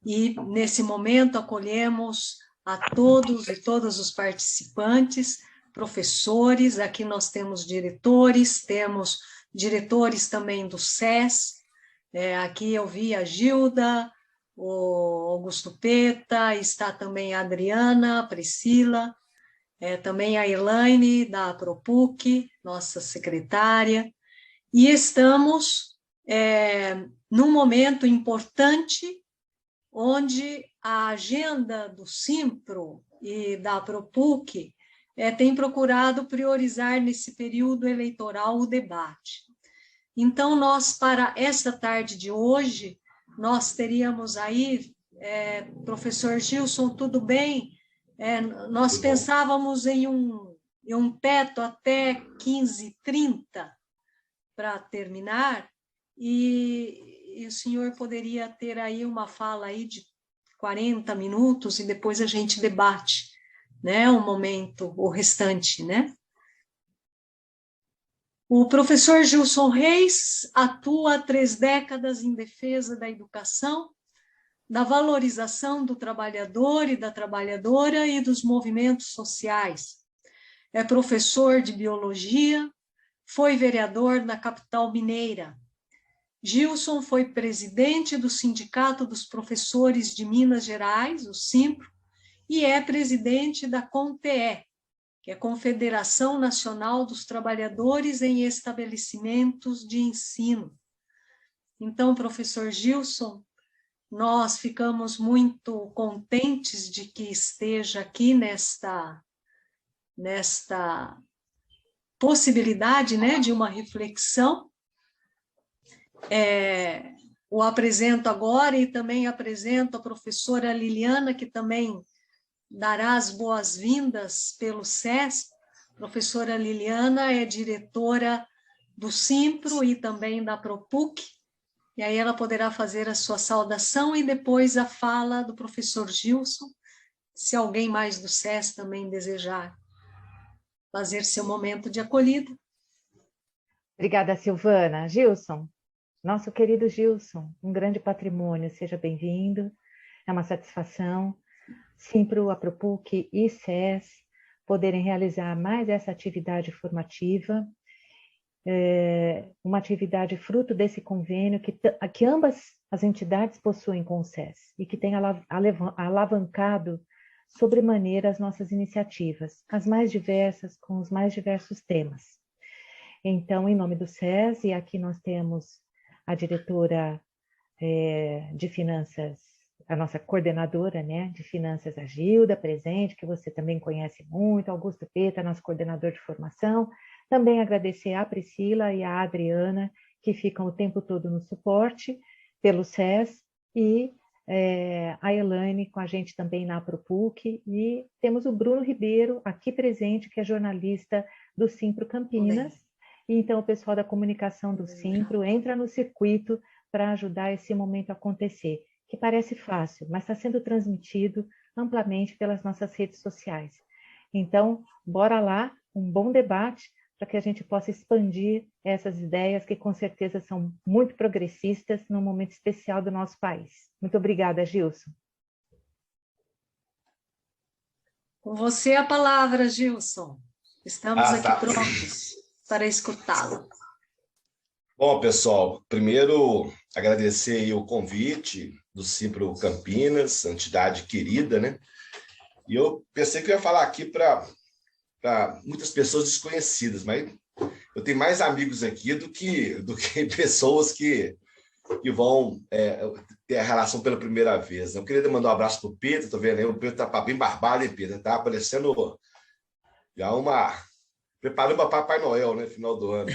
E, nesse momento, acolhemos a todos e todas os participantes, professores, aqui nós temos diretores também do SES, aqui eu vi a Gilda, o Augusto Peta, está também a Adriana, a Priscila, também a Elaine, da Propuc, nossa secretária, e estamos num momento importante, onde a agenda do Simpro e da Propuc tem procurado priorizar nesse período eleitoral o debate. Então, nós, para esta tarde de hoje, nós teríamos aí, professor Gilson, tudo bem? Nós pensávamos em um teto até 15h30 para terminar, e o senhor poderia ter aí uma fala aí de 40 minutos e depois a gente debate, né, um momento, o restante, né? O professor Gilson Reis atua há 3 décadas em defesa da educação, da valorização do trabalhador e da trabalhadora e dos movimentos sociais. É professor de biologia, foi vereador na capital mineira. Gilson foi presidente do Sindicato dos Professores de Minas Gerais, o SIMPRO, e é presidente da CONTEE, que é a Confederação Nacional dos Trabalhadores em Estabelecimentos de Ensino. Então, professor Gilson, nós ficamos muito contentes de que esteja aqui nesta possibilidade, né, de uma reflexão. O apresento agora e também apresento a professora Liliana, que também dará as boas-vindas pelo SESP. Professora Liliana é diretora do Simpro e também da Propuc, e aí ela poderá fazer a sua saudação e depois a fala do professor Gilson, se alguém mais do SES também desejar fazer seu momento de acolhida. Obrigada, Silvana. Gilson, nosso querido Gilson, um grande patrimônio, seja bem-vindo, é uma satisfação. Simpro, a Propuc e SES poderem realizar mais essa atividade formativa, uma atividade fruto desse convênio que ambas as entidades possuem com o SES e que tem alavancado sobremaneira as nossas iniciativas, as mais diversas, com os mais diversos temas. Então, em nome do SES, e aqui nós temos a diretora de finanças, a nossa coordenadora, né, de finanças, a Gilda, presente, que você também conhece muito, Augusto Peta, nosso coordenador de formação. Também agradecer a Priscila e a Adriana, que ficam o tempo todo no suporte pelo SES, e a Elaine com a gente também na Propuc, e temos o Bruno Ribeiro aqui presente, que é jornalista do Simpro Campinas. E então o pessoal da comunicação do Simpro entra no circuito para ajudar esse momento a acontecer, que parece fácil, mas está sendo transmitido amplamente pelas nossas redes sociais. Então, bora lá, um bom debate, para que a gente possa expandir essas ideias que com certeza são muito progressistas num momento especial do nosso país. Muito obrigada, Gilson. Com você a palavra, Gilson. Estamos aqui prontos para escutá-lo. Bom, pessoal, primeiro agradecer aí o convite do Simpro Campinas, entidade querida, né? E eu pensei que eu ia falar aqui para muitas pessoas desconhecidas, mas eu tenho mais amigos aqui do que pessoas que vão ter a relação pela primeira vez. Eu queria mandar um abraço para o Pedro, estou vendo aí, o Pedro está bem barbado, hein, Pedro? Está aparecendo já preparando para Papai Noel, né, final do ano.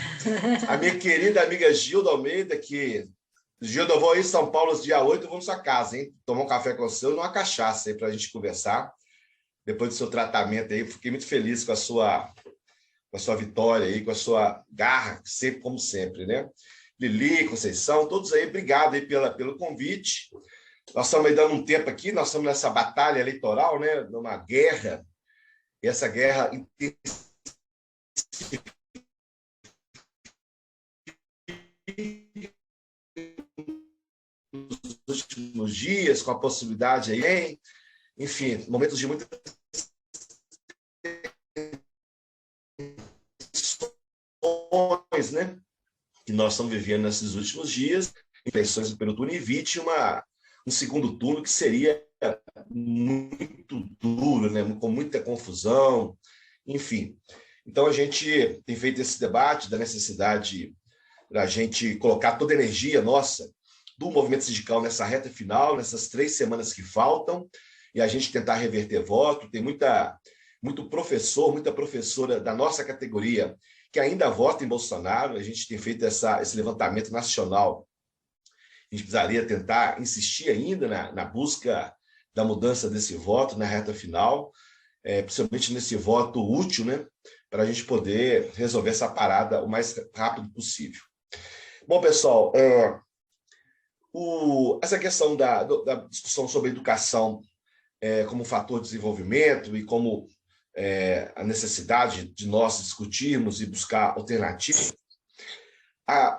A minha querida amiga Gilda Almeida, que... Gilda, eu vou aí em São Paulo dia 8, eu vou na sua casa, hein? Tomar um café com você, uma cachaça aí para a gente conversar. Depois do seu tratamento aí, fiquei muito feliz com a sua vitória aí, com a sua garra, sempre como sempre, né? Lili, Conceição, todos aí, obrigado aí pelo convite. Nós estamos aí dando um tempo aqui, nós estamos nessa batalha eleitoral, né? Numa guerra, e essa guerra nos últimos últimos dias, com a possibilidade aí, hein? Enfim, momentos de muita né, que nós estamos vivendo nesses últimos dias, eleições do primeiro turno, evite um segundo turno que seria muito duro, né, com muita confusão, enfim. Então, a gente tem feito esse debate da necessidade da gente colocar toda a energia nossa do movimento sindical nessa reta final, nessas 3 semanas que faltam, e a gente tentar reverter voto. Tem muito professor, muita professora da nossa categoria que ainda vota em Bolsonaro. A gente tem feito esse levantamento nacional. A gente precisaria tentar insistir ainda na busca da mudança desse voto na reta final, principalmente nesse voto útil, né, para a gente poder resolver essa parada o mais rápido possível. Bom, pessoal, essa questão da discussão sobre educação como fator de desenvolvimento e como a necessidade de nós discutirmos e buscar alternativas,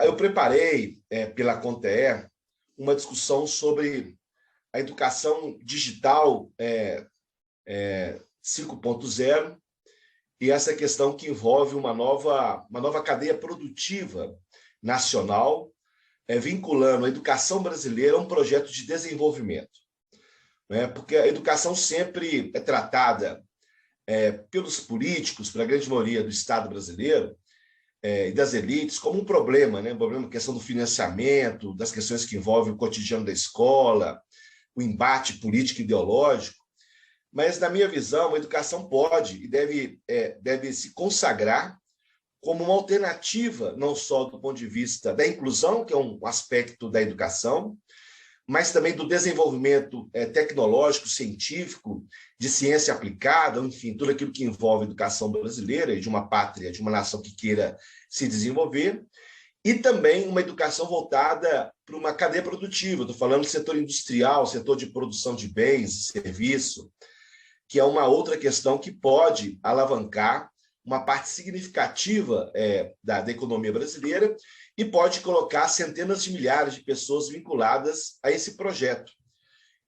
eu preparei pela CONTE uma discussão sobre a educação digital 5.0 e essa questão que envolve uma nova cadeia produtiva nacional, vinculando a educação brasileira a um projeto de desenvolvimento. Né? Porque a educação sempre é tratada pelos políticos, pela grande maioria do Estado brasileiro, e das elites, como um problema, né? Um problema, questão do financiamento, das questões que envolvem o cotidiano da escola, o embate político e ideológico. Mas, na minha visão, a educação pode e deve se consagrar como uma alternativa, não só do ponto de vista da inclusão, que é um aspecto da educação, mas também do desenvolvimento tecnológico, científico, de ciência aplicada, enfim, tudo aquilo que envolve a educação brasileira e de uma pátria, de uma nação que queira se desenvolver, e também uma educação voltada para uma cadeia produtiva. Estou falando do setor industrial, setor de produção de bens e serviço, que é uma outra questão que pode alavancar uma parte significativa da economia brasileira e pode colocar centenas de milhares de pessoas vinculadas a esse projeto.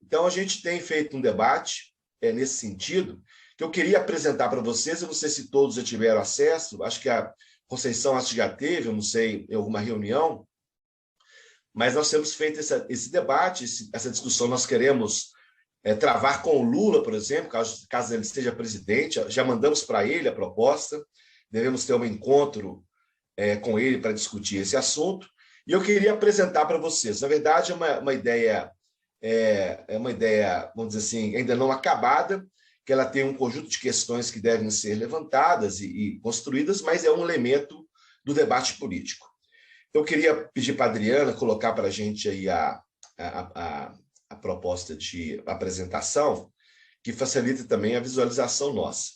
Então, a gente tem feito um debate nesse sentido, que eu queria apresentar para vocês. Eu não sei se todos já tiveram acesso, acho que a Conceição já teve, eu não sei, em alguma reunião, mas nós temos feito esse debate, essa discussão. Nós queremos travar com o Lula, por exemplo, caso ele seja presidente. Já mandamos para ele a proposta, devemos ter um encontro com ele para discutir esse assunto, e eu queria apresentar para vocês. Na verdade, é uma ideia, vamos dizer assim, ainda não acabada, que ela tem um conjunto de questões que devem ser levantadas e construídas, mas é um elemento do debate político. Eu queria pedir para a Adriana colocar para a gente aí a proposta de apresentação, que facilita também a visualização nossa.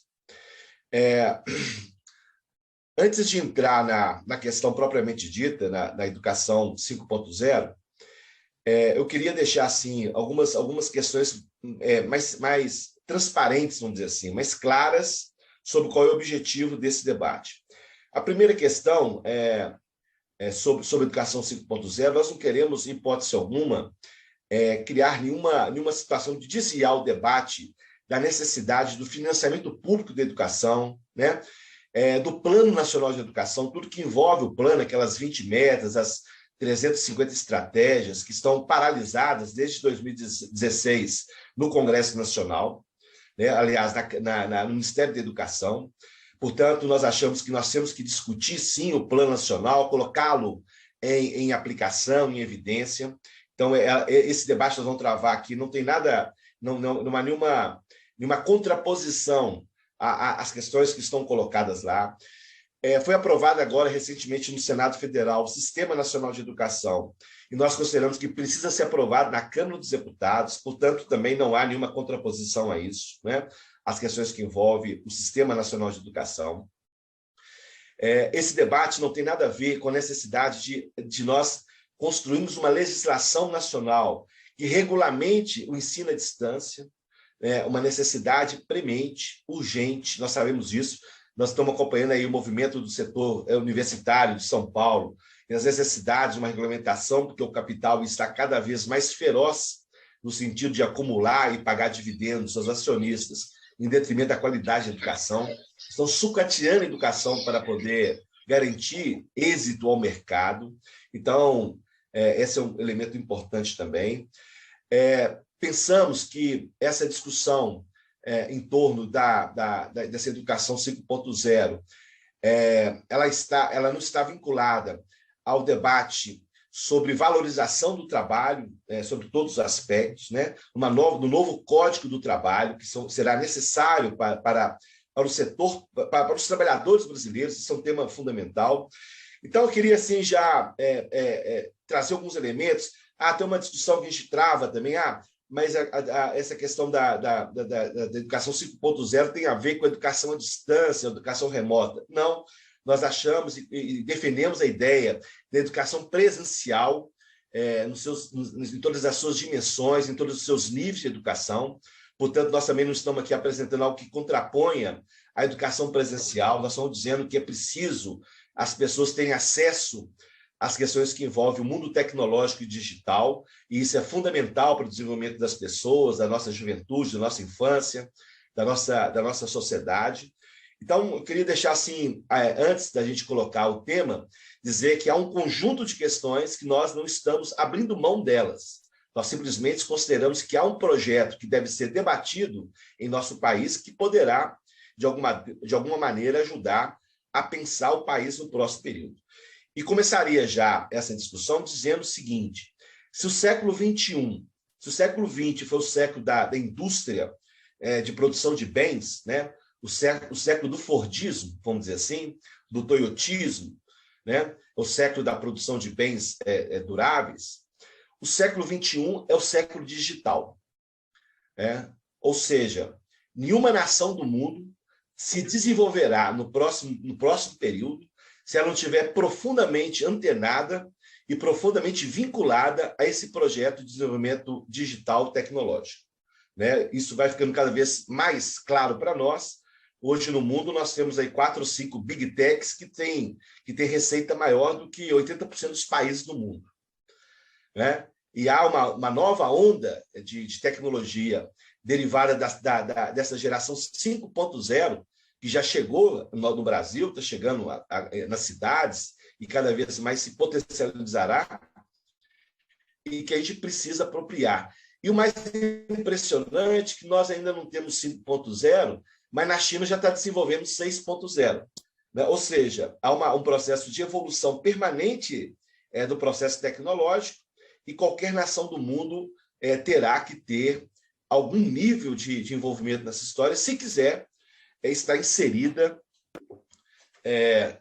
Antes de entrar na questão propriamente dita, na educação 5.0, eu queria deixar assim, algumas questões mais transparentes, vamos dizer assim, mais claras sobre qual é o objetivo desse debate. A primeira questão sobre educação 5.0, nós não queremos, em hipótese alguma, criar nenhuma situação de desviar o debate da necessidade do financiamento público da educação, né? Do Plano Nacional de Educação, tudo que envolve o plano, aquelas 20 metas, as 350 estratégias que estão paralisadas desde 2016 no Congresso Nacional, né? Aliás, no Ministério da Educação. Portanto, nós achamos que nós temos que discutir, sim, o Plano Nacional, colocá-lo em aplicação, em evidência. Então, esse debate que nós vamos travar aqui não tem nada, não há nenhuma contraposição às questões que estão colocadas lá. Foi aprovado agora, recentemente, no Senado Federal, o Sistema Nacional de Educação, e nós consideramos que precisa ser aprovado na Câmara dos Deputados, portanto, também não há nenhuma contraposição a isso, né? As questões que envolvem o Sistema Nacional de Educação. Esse debate não tem nada a ver com a necessidade de nós construirmos uma legislação nacional que regulamente o ensino à distância, uma necessidade premente, urgente, nós sabemos disso. Nós estamos acompanhando aí o movimento do setor universitário de São Paulo e as necessidades de uma regulamentação, porque o capital está cada vez mais feroz no sentido de acumular e pagar dividendos aos acionistas, em detrimento da qualidade da educação, estão sucateando a educação para poder garantir êxito ao mercado. Então, esse é um elemento importante também. Pensamos que essa discussão em torno dessa educação 5.0, ela não está vinculada ao debate sobre valorização do trabalho, sobre todos os aspectos, né? Do novo Código do Trabalho, que será necessário para o setor, para os trabalhadores brasileiros. Isso é um tema fundamental. Então, eu queria assim, já trazer alguns elementos. Tem uma discussão que a gente trava também, mas essa questão da educação 5.0 tem a ver com a educação à distância, a educação remota. Não, nós achamos e defendemos a ideia da educação presencial em todas as suas dimensões, em todos os seus níveis de educação. Portanto, nós também não estamos aqui apresentando algo que contraponha à educação presencial. Nós estamos dizendo que é preciso as pessoas terem acesso às questões que envolvem o mundo tecnológico e digital, e isso é fundamental para o desenvolvimento das pessoas, da nossa juventude, da nossa infância, da nossa sociedade. Então, eu queria deixar assim, antes da gente colocar o tema, dizer que há um conjunto de questões que nós não estamos abrindo mão delas. Nós simplesmente consideramos que há um projeto que deve ser debatido em nosso país que poderá, de alguma maneira, ajudar a pensar o país no próximo período. E começaria já essa discussão dizendo o seguinte: se o século XXI, se o século XX foi o século da indústria de produção de bens, né? O século do Fordismo, vamos dizer assim, do toyotismo, né? O século da produção de bens duráveis, o século XXI é o século digital. Ou seja, nenhuma nação do mundo se desenvolverá no próximo período se ela não estiver profundamente antenada e profundamente vinculada a esse projeto de desenvolvimento digital tecnológico. Né? Isso vai ficando cada vez mais claro para nós. Hoje, no mundo, nós temos aí 4 ou 5 big techs que têm receita maior do que 80% dos países do mundo. Né? E há uma nova onda de tecnologia derivada dessa geração 5.0, que já chegou no Brasil, está chegando nas cidades e cada vez mais se potencializará, e que a gente precisa apropriar. E o mais impressionante é que nós ainda não temos 5.0, mas na China já está desenvolvendo 6.0. Né? Ou seja, há um processo de evolução permanente do processo tecnológico, e qualquer nação do mundo terá que ter algum nível de envolvimento nessa história, se quiser estar inserida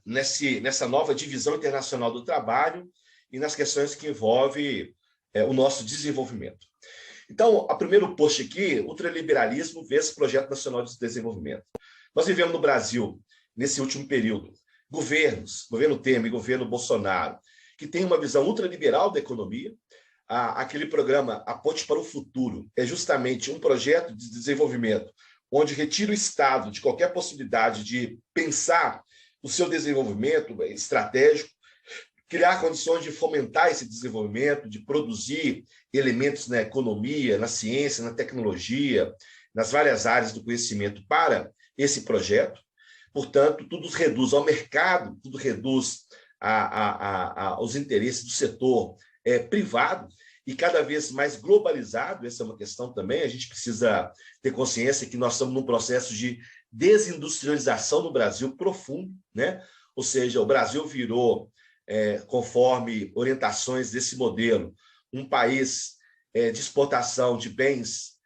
nessa nova divisão internacional do trabalho e nas questões que envolvem o nosso desenvolvimento. Então, o primeiro post aqui, ultraliberalismo versus Projeto Nacional de Desenvolvimento. Nós vivemos no Brasil, nesse último período, governo Temer e governo Bolsonaro, que tem uma visão ultraliberal da economia. Aquele programa A Ponte para o Futuro é justamente um projeto de desenvolvimento onde retira o Estado de qualquer possibilidade de pensar o seu desenvolvimento estratégico, criar condições de fomentar esse desenvolvimento, de produzir elementos na economia, na ciência, na tecnologia, nas várias áreas do conhecimento para esse projeto. Portanto, tudo reduz ao mercado, tudo reduz aos interesses do setor privado, e cada vez mais globalizado. Essa é uma questão também. A gente precisa ter consciência que nós estamos num processo de desindustrialização no Brasil profundo, né? Ou seja, o Brasil virou, conforme orientações desse modelo, um país de exportação de bens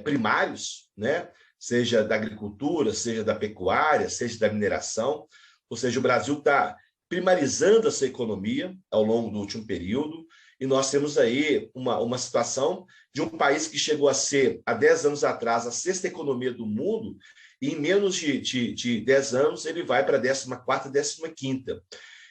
primários, né? Seja da agricultura, seja da pecuária, seja da mineração. Ou seja, o Brasil está primarizando a sua economia ao longo do último período, e nós temos aí uma situação de um país que chegou a ser, há 10 anos atrás, a 6ª economia do mundo, e em menos de 10 anos ele vai para a 14ª, 15ª.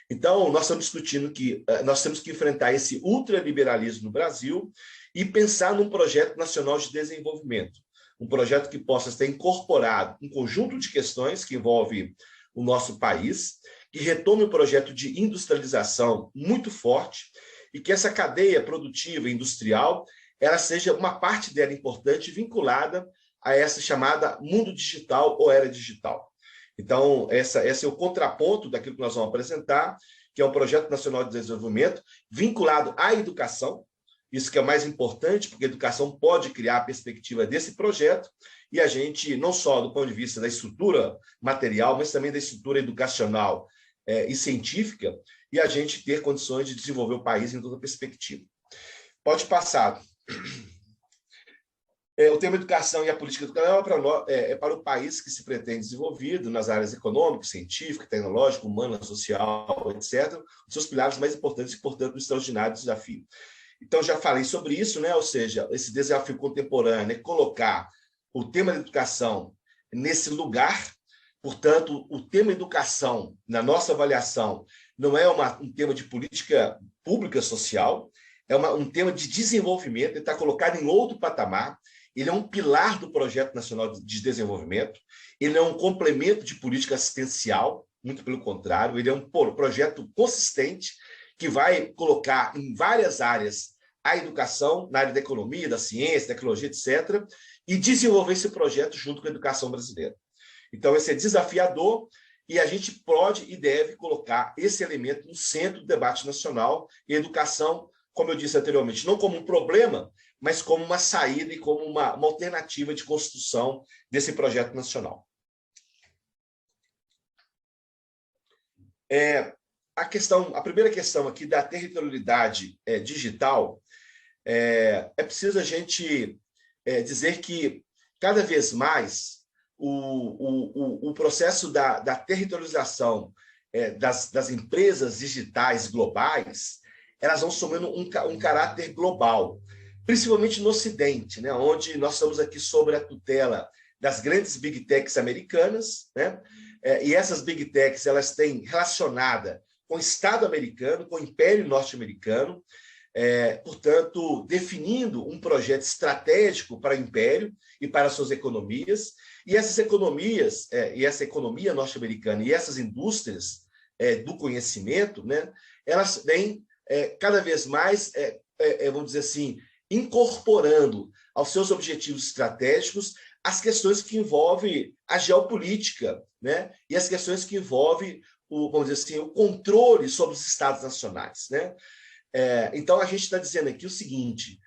Então, nós estamos discutindo que nós temos que enfrentar esse ultraliberalismo no Brasil e pensar num projeto nacional de desenvolvimento, um projeto que possa estar incorporado um conjunto de questões que envolve o nosso país, que retome um projeto de industrialização muito forte e que essa cadeia produtiva e industrial ela seja uma parte dela importante vinculada a essa chamada mundo digital ou era digital. Então, esse é o contraponto daquilo que nós vamos apresentar, que é um projeto nacional de desenvolvimento vinculado à educação, isso que é o mais importante, porque a educação pode criar a perspectiva desse projeto, e a gente, não só do ponto de vista da estrutura material, mas também da estrutura educacional e científica, e a gente ter condições de desenvolver o país em toda perspectiva. Pode passar. O tema educação e a política educacional é para o país que se pretende desenvolvido nas áreas econômica, científica, tecnológica, humana, social, etc., os seus pilares mais importantes e, portanto, um extraordinário desafio. Então, já falei sobre isso, né? Ou seja, esse desafio contemporâneo é colocar o tema da educação nesse lugar. Portanto, o tema educação, na nossa avaliação, não é um tema de política pública social, é um tema de desenvolvimento, ele está colocado em outro patamar, ele é um pilar do Projeto Nacional de Desenvolvimento, ele é um complemento de política assistencial, muito pelo contrário, ele é um projeto consistente que vai colocar em várias áreas a educação, na área da economia, da ciência, tecnologia, etc., e desenvolver esse projeto junto com a educação brasileira. Então, esse é desafiador e a gente pode e deve colocar esse elemento no centro do debate nacional e a educação, como eu disse anteriormente, não como um problema, mas como uma saída e como uma alternativa de construção desse projeto nacional. A primeira questão aqui da territorialidade digital, é preciso a gente dizer que, cada vez mais, o processo da territorialização das empresas digitais globais, elas vão assumir um caráter global, principalmente no Ocidente, né, onde nós estamos aqui sob a tutela das grandes big techs americanas, né, e essas big techs elas têm relacionada com o Estado americano, com o Império Norte-Americano, portanto, definindo um projeto estratégico para o Império e para suas economias, e essas economias, e essa economia norte-americana e essas indústrias do conhecimento, né, elas vêm cada vez mais, vamos dizer assim, incorporando aos seus objetivos estratégicos as questões que envolvem a geopolítica, né, e as questões que envolvem vamos dizer assim, o controle sobre os estados nacionais, né? Então, a gente está dizendo aqui o seguinte,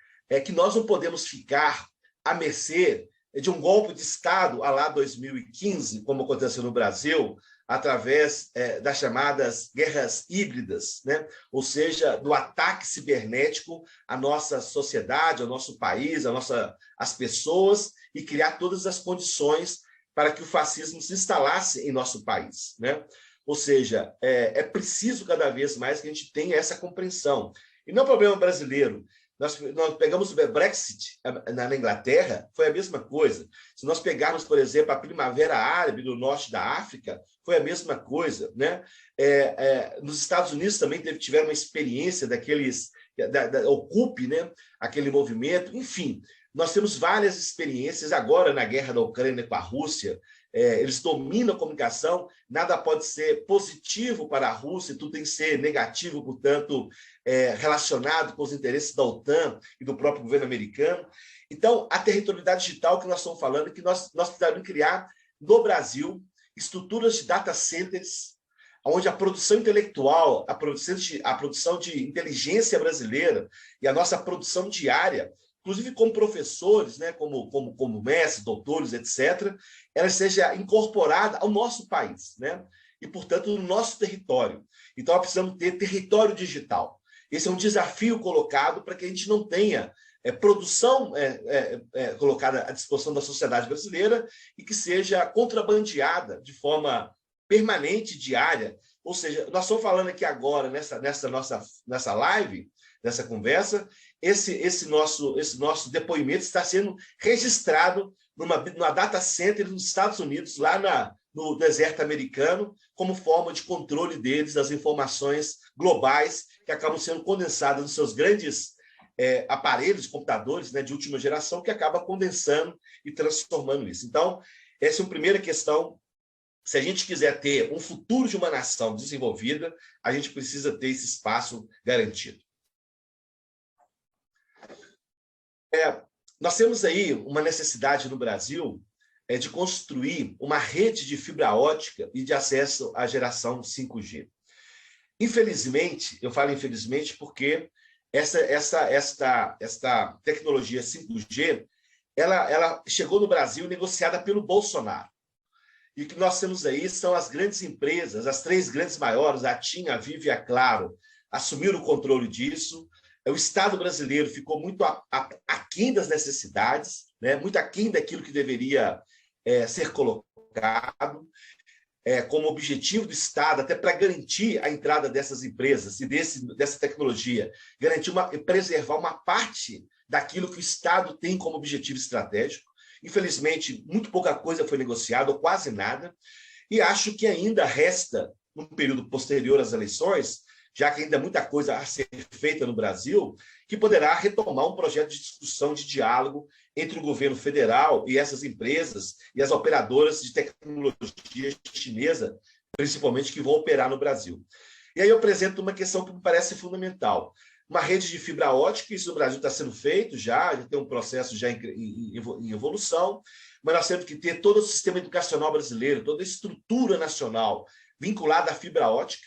que nós não podemos ficar à mercê de um golpe de Estado à lá 2015, como aconteceu no Brasil, através das chamadas guerras híbridas, né? Ou seja, do ataque cibernético à nossa sociedade, ao nosso país, às pessoas, e criar todas as condições para que o fascismo se instalasse em nosso país, né? Ou seja, é preciso cada vez mais que a gente tenha essa compreensão. E não é um problema brasileiro. Nós pegamos o Brexit na Inglaterra, foi a mesma coisa. Se nós pegarmos, por exemplo, a Primavera Árabe do norte da África, foi a mesma coisa, né? Nos Estados Unidos também tiveram uma experiência da Occupy, né? Aquele movimento. Enfim, nós temos várias experiências agora na guerra da Ucrânia com a Rússia. Eles dominam a comunicação, nada pode ser positivo para a Rússia, tudo tem que ser negativo, portanto, relacionado com os interesses da OTAN e do próprio governo americano. Então, a territorialidade digital que nós estamos falando é que nós precisamos criar no Brasil estruturas de data centers, onde a produção intelectual, a produção de inteligência brasileira e a nossa produção diária, inclusive como professores, né, como mestres, doutores, etc., ela seja incorporada ao nosso país, né? E, portanto, no nosso território. Então, nós precisamos ter território digital. Esse é um desafio colocado para que a gente não tenha produção colocada à disposição da sociedade brasileira e que seja contrabandeada de forma permanente, diária. Ou seja, nós estamos falando aqui agora, nessa live, nessa conversa, esse nosso depoimento está sendo registrado numa data center nos Estados Unidos, lá no deserto americano, como forma de controle deles das informações globais que acabam sendo condensadas nos seus grandes aparelhos, computadores, né, de última geração, que acaba condensando e transformando isso. Então, essa é uma primeira questão. Se a gente quiser ter um futuro de uma nação desenvolvida, a gente precisa ter esse espaço garantido. Nós temos aí uma necessidade no Brasil de construir uma rede de fibra ótica e de acesso à geração 5G. Infelizmente, eu falo infelizmente porque esta tecnologia 5G ela chegou no Brasil negociada pelo Bolsonaro. E o que nós temos aí são as grandes empresas, as 3 grandes maiores, a TIM, a Vivo e a Claro, assumiram o controle disso. O Estado brasileiro ficou muito aquém das necessidades, né? Muito aquém daquilo que deveria ser colocado como objetivo do Estado, até para garantir a entrada dessas empresas e dessa tecnologia, preservar uma parte daquilo que o Estado tem como objetivo estratégico. Infelizmente, muito pouca coisa foi negociada, ou quase nada, e acho que ainda resta, no período posterior às eleições, já que ainda há muita coisa a ser feita no Brasil, que poderá retomar um projeto de discussão, de diálogo entre o governo federal e essas empresas e as operadoras de tecnologia chinesa, principalmente, que vão operar no Brasil. E aí eu apresento uma questão que me parece fundamental. Uma rede de fibra ótica, isso no Brasil está sendo feito já tem um processo já em evolução, mas nós temos que ter todo o sistema educacional brasileiro, toda a estrutura nacional vinculada à fibra ótica,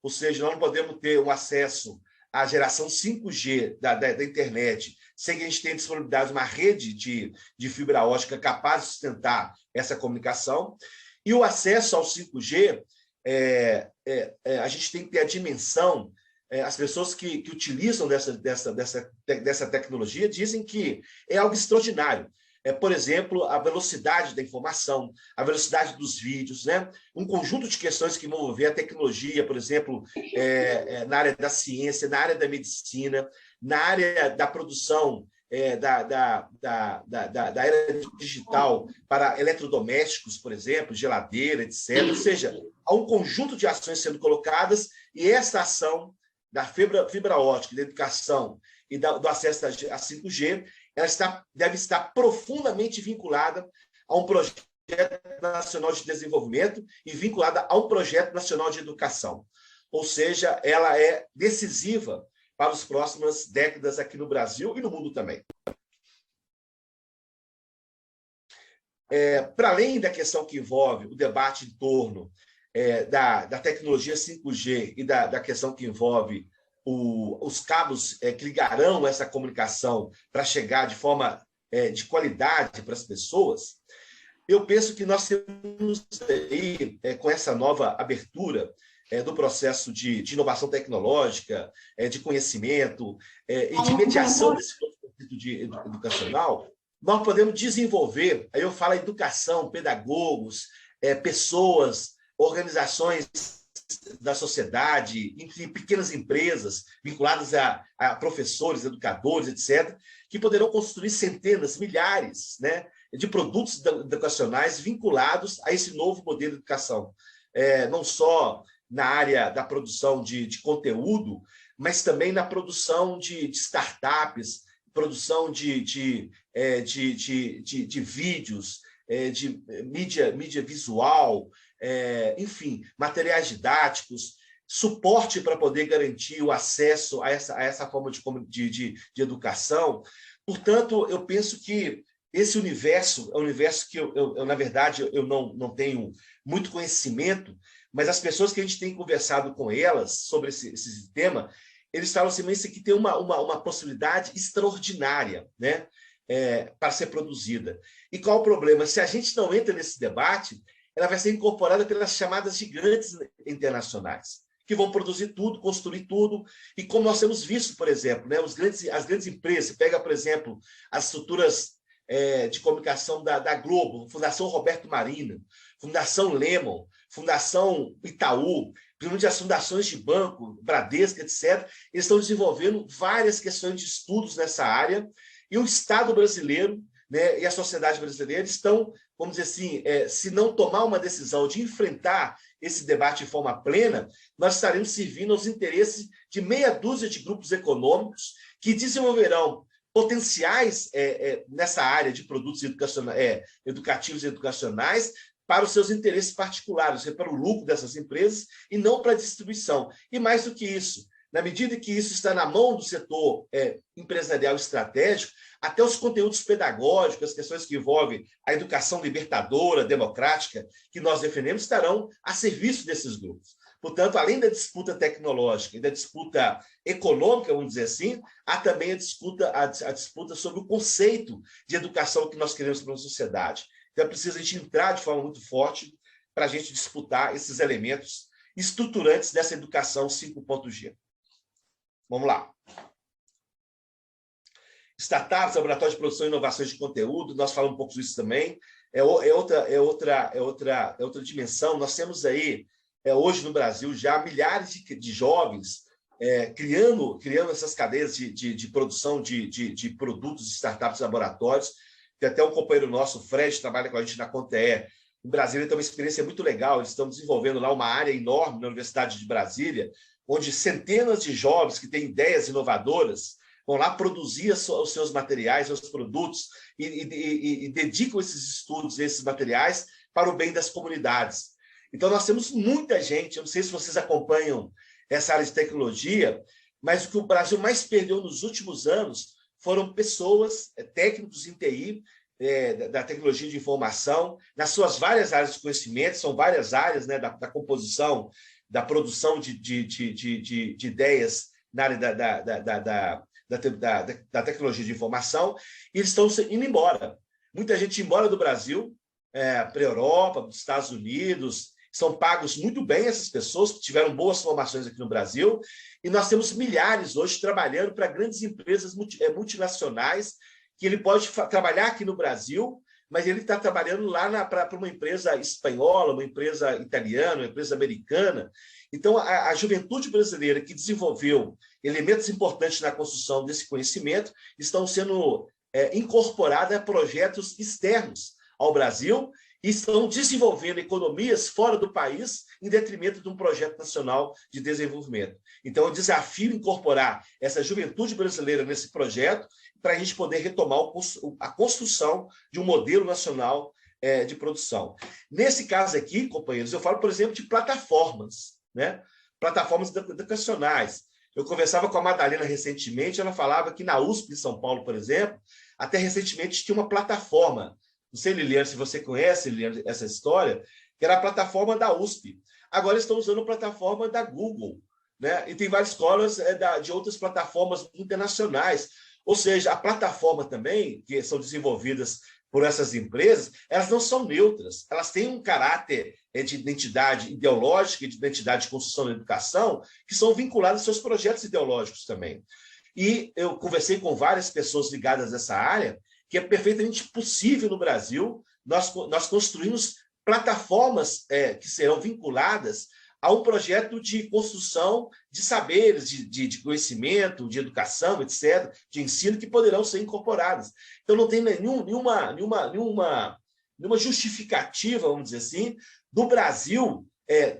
ou seja, nós não podemos ter um acesso à geração 5G da internet sem que a gente tenha disponibilidade de uma rede de fibra ótica capaz de sustentar essa comunicação. E o acesso ao 5G, a gente tem que ter a dimensão. As pessoas que utilizam dessa tecnologia dizem que é algo extraordinário. Por exemplo, a velocidade da informação, a velocidade dos vídeos, né? Um conjunto de questões que vão envolver a tecnologia, por exemplo, na área da ciência, na área da medicina, na área da produção da era digital para eletrodomésticos, por exemplo, geladeira, etc. Ou seja, há um conjunto de ações sendo colocadas e essa ação da fibra ótica, da educação e do acesso a 5G, ela deve estar profundamente vinculada a um projeto nacional de desenvolvimento e vinculada a um projeto nacional de educação. Ou seja, ela é decisiva para as próximas décadas aqui no Brasil e no mundo também. Para além da questão que envolve o debate em torno da tecnologia 5G e da questão que envolve os cabos que ligarão essa comunicação para chegar de forma de qualidade para as pessoas, eu penso que nós temos aí, com essa nova abertura do processo de inovação tecnológica, de conhecimento e de mediação desse conceito educacional, nós podemos desenvolver, aí eu falo educação, pedagogos, pessoas, organizações da sociedade, entre pequenas empresas vinculadas a professores, educadores, etc., que poderão construir centenas, milhares, né, de produtos educacionais vinculados a esse novo modelo de educação. Não só na área da produção de conteúdo, mas também na produção de startups, produção de vídeos, de mídia visual, enfim, materiais didáticos, suporte para poder garantir o acesso a essa forma de educação. Portanto, eu penso que esse universo é um universo que, na verdade, eu não tenho muito conhecimento, mas as pessoas que a gente tem conversado com elas sobre esse tema, eles falam assim, mas isso aqui tem uma possibilidade extraordinária, né, para ser produzida. E qual o problema? Se a gente não entra nesse debate, ela vai ser incorporada pelas chamadas gigantes internacionais, que vão produzir tudo, construir tudo. E como nós temos visto, por exemplo, né, as grandes empresas, você pega, por exemplo, as estruturas de comunicação da Globo, Fundação Roberto Marinho, Fundação Lemon, Fundação Itaú, principalmente as fundações de banco, Bradesco, etc., eles estão desenvolvendo várias questões de estudos nessa área, e o Estado brasileiro, né, e a sociedade brasileira estão, vamos dizer assim, se não tomar uma decisão de enfrentar esse debate de forma plena, nós estaremos servindo aos interesses de meia dúzia de grupos econômicos que desenvolverão potenciais nessa área de produtos educativos e educacionais para os seus interesses particulares, para o lucro dessas empresas e não para a distribuição. E mais do que isso, Na medida que isso está na mão do setor empresarial estratégico, até os conteúdos pedagógicos, as questões que envolvem a educação libertadora, democrática, que nós defendemos, estarão a serviço desses grupos. Portanto, além da disputa tecnológica e da disputa econômica, vamos dizer assim, há também a disputa sobre o conceito de educação que nós queremos para a sociedade. Então, é preciso a gente entrar de forma muito forte para a gente disputar esses elementos estruturantes dessa educação 5.G. Vamos lá. Startups, laboratórios de produção e inovações de conteúdo, nós falamos um pouco disso também. É outra dimensão. Nós temos aí, hoje no Brasil, já milhares de jovens criando essas cadeias de produção de produtos de startups e laboratórios. Tem até um companheiro nosso, o Fred, que trabalha com a gente na Conte. Em Brasília, ele tem uma experiência muito legal. Eles estão desenvolvendo lá uma área enorme na Universidade de Brasília, onde centenas de jovens que têm ideias inovadoras vão lá produzir os seus materiais, os seus produtos, e dedicam esses estudos, esses materiais, para o bem das comunidades. Então, nós temos muita gente, eu não sei se vocês acompanham essa área de tecnologia, mas o que o Brasil mais perdeu nos últimos anos foram pessoas, técnicos em TI, da tecnologia de informação, nas suas várias áreas de conhecimento, são várias áreas, né, da composição, da produção de ideias na área da tecnologia de informação, e eles estão indo embora. Muita gente embora do Brasil, para a Europa, para os Estados Unidos, são pagos muito bem essas pessoas que tiveram boas formações aqui no Brasil, e nós temos milhares hoje trabalhando para grandes empresas multinacionais, que ele pode trabalhar aqui no Brasil, mas ele está trabalhando lá para uma empresa espanhola, uma empresa italiana, uma empresa americana. Então, a juventude brasileira que desenvolveu elementos importantes na construção desse conhecimento estão sendo incorporados a projetos externos ao Brasil e estão desenvolvendo economias fora do país em detrimento de um projeto nacional de desenvolvimento. Então, eu desafio incorporar essa juventude brasileira nesse projeto para a gente poder retomar a construção de um modelo nacional de produção. Nesse caso aqui, companheiros, eu falo, por exemplo, de plataformas, né? Plataformas educacionais. Eu conversava com a Madalena recentemente, ela falava que na USP de São Paulo, por exemplo, até recentemente tinha uma plataforma. Não sei, Liliane, se você conhece, Liliane, essa história, que era a plataforma da USP. Agora estão usando a plataforma da Google, né? E tem várias escolas de outras plataformas internacionais. Ou seja, a plataforma também, que são desenvolvidas por essas empresas, elas não são neutras, elas têm um caráter de identidade ideológica e de identidade de construção da educação que são vinculadas aos seus projetos ideológicos também. E eu conversei com várias pessoas ligadas a essa área, que é perfeitamente possível no Brasil nós construirmos plataformas que serão vinculadas a um projeto de construção de saberes, de conhecimento, de educação, etc., de ensino, que poderão ser incorporadas. Então, não tem nenhuma justificativa, vamos dizer assim, do Brasil,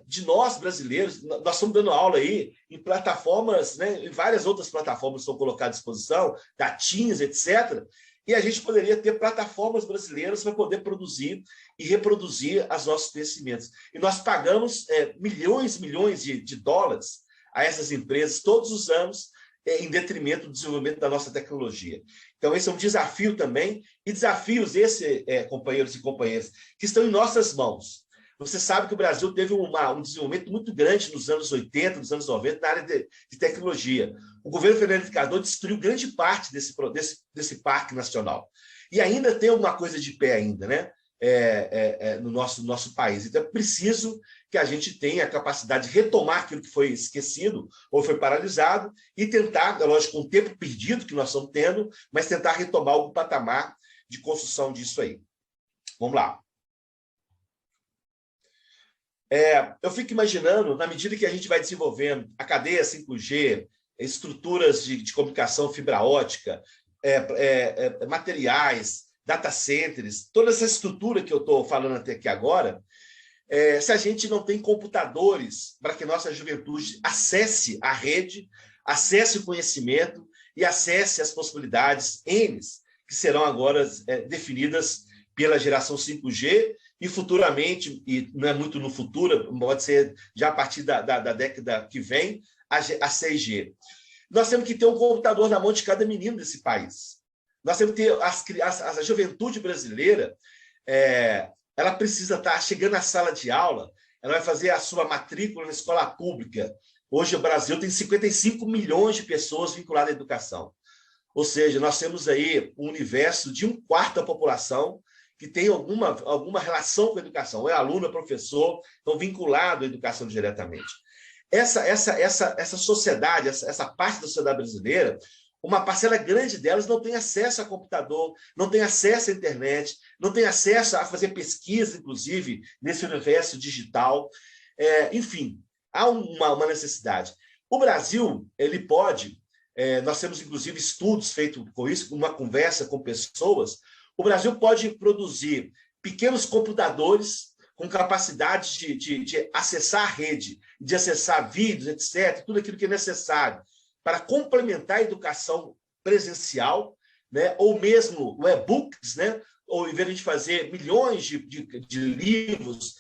de nós brasileiros. Nós estamos dando aula aí em plataformas, né, em várias outras plataformas que estão colocadas à disposição, da Teams, etc., e a gente poderia ter plataformas brasileiras para poder produzir e reproduzir os nossos conhecimentos. E nós pagamos milhões de dólares a essas empresas todos os anos, em detrimento do desenvolvimento da nossa tecnologia. Então, esse é um desafio também, e desafios companheiros e companheiras, que estão em nossas mãos. Você sabe que o Brasil teve um desenvolvimento muito grande nos anos 80, nos anos 90, na área de tecnologia. O governo Fernando Henrique Cardoso destruiu grande parte desse parque nacional. E ainda tem alguma coisa de pé ainda, né? No nosso país. Então, é preciso que a gente tenha a capacidade de retomar aquilo que foi esquecido ou foi paralisado e tentar, lógico, com o tempo perdido que nós estamos tendo, mas tentar retomar algum patamar de construção disso aí. Vamos lá. Eu fico imaginando, na medida que a gente vai desenvolvendo a cadeia 5G, estruturas de comunicação fibra ótica, materiais, data centers, toda essa estrutura que eu estou falando até aqui agora, se a gente não tem computadores para que nossa juventude acesse a rede, acesse o conhecimento e acesse as possibilidades N, que serão agora definidas pela geração 5G, e futuramente, e não é muito no futuro, pode ser já a partir da década que vem, a 6G. Nós temos que ter um computador na mão de cada menino desse país. Nós temos que ter a juventude brasileira, ela precisa estar chegando na sala de aula, ela vai fazer a sua matrícula na escola pública. Hoje o Brasil tem 55 milhões de pessoas vinculadas à educação. Ou seja, nós temos aí um universo de 1/4 da população que tem alguma relação com a educação. Ou é aluno, é professor, estão vinculados à educação diretamente. Essa sociedade, essa parte da sociedade brasileira, uma parcela grande delas não tem acesso a computador, não tem acesso à internet, não tem acesso a fazer pesquisa, inclusive, nesse universo digital. Enfim, há uma necessidade. O Brasil, ele pode, nós temos, inclusive, estudos feitos com isso, uma conversa com pessoas, o Brasil pode produzir pequenos computadores com capacidade de acessar a rede, de acessar vídeos, etc., tudo aquilo que é necessário para complementar a educação presencial, né? Ou mesmo o e-books, né? Ou em vez de a gente fazer milhões de livros,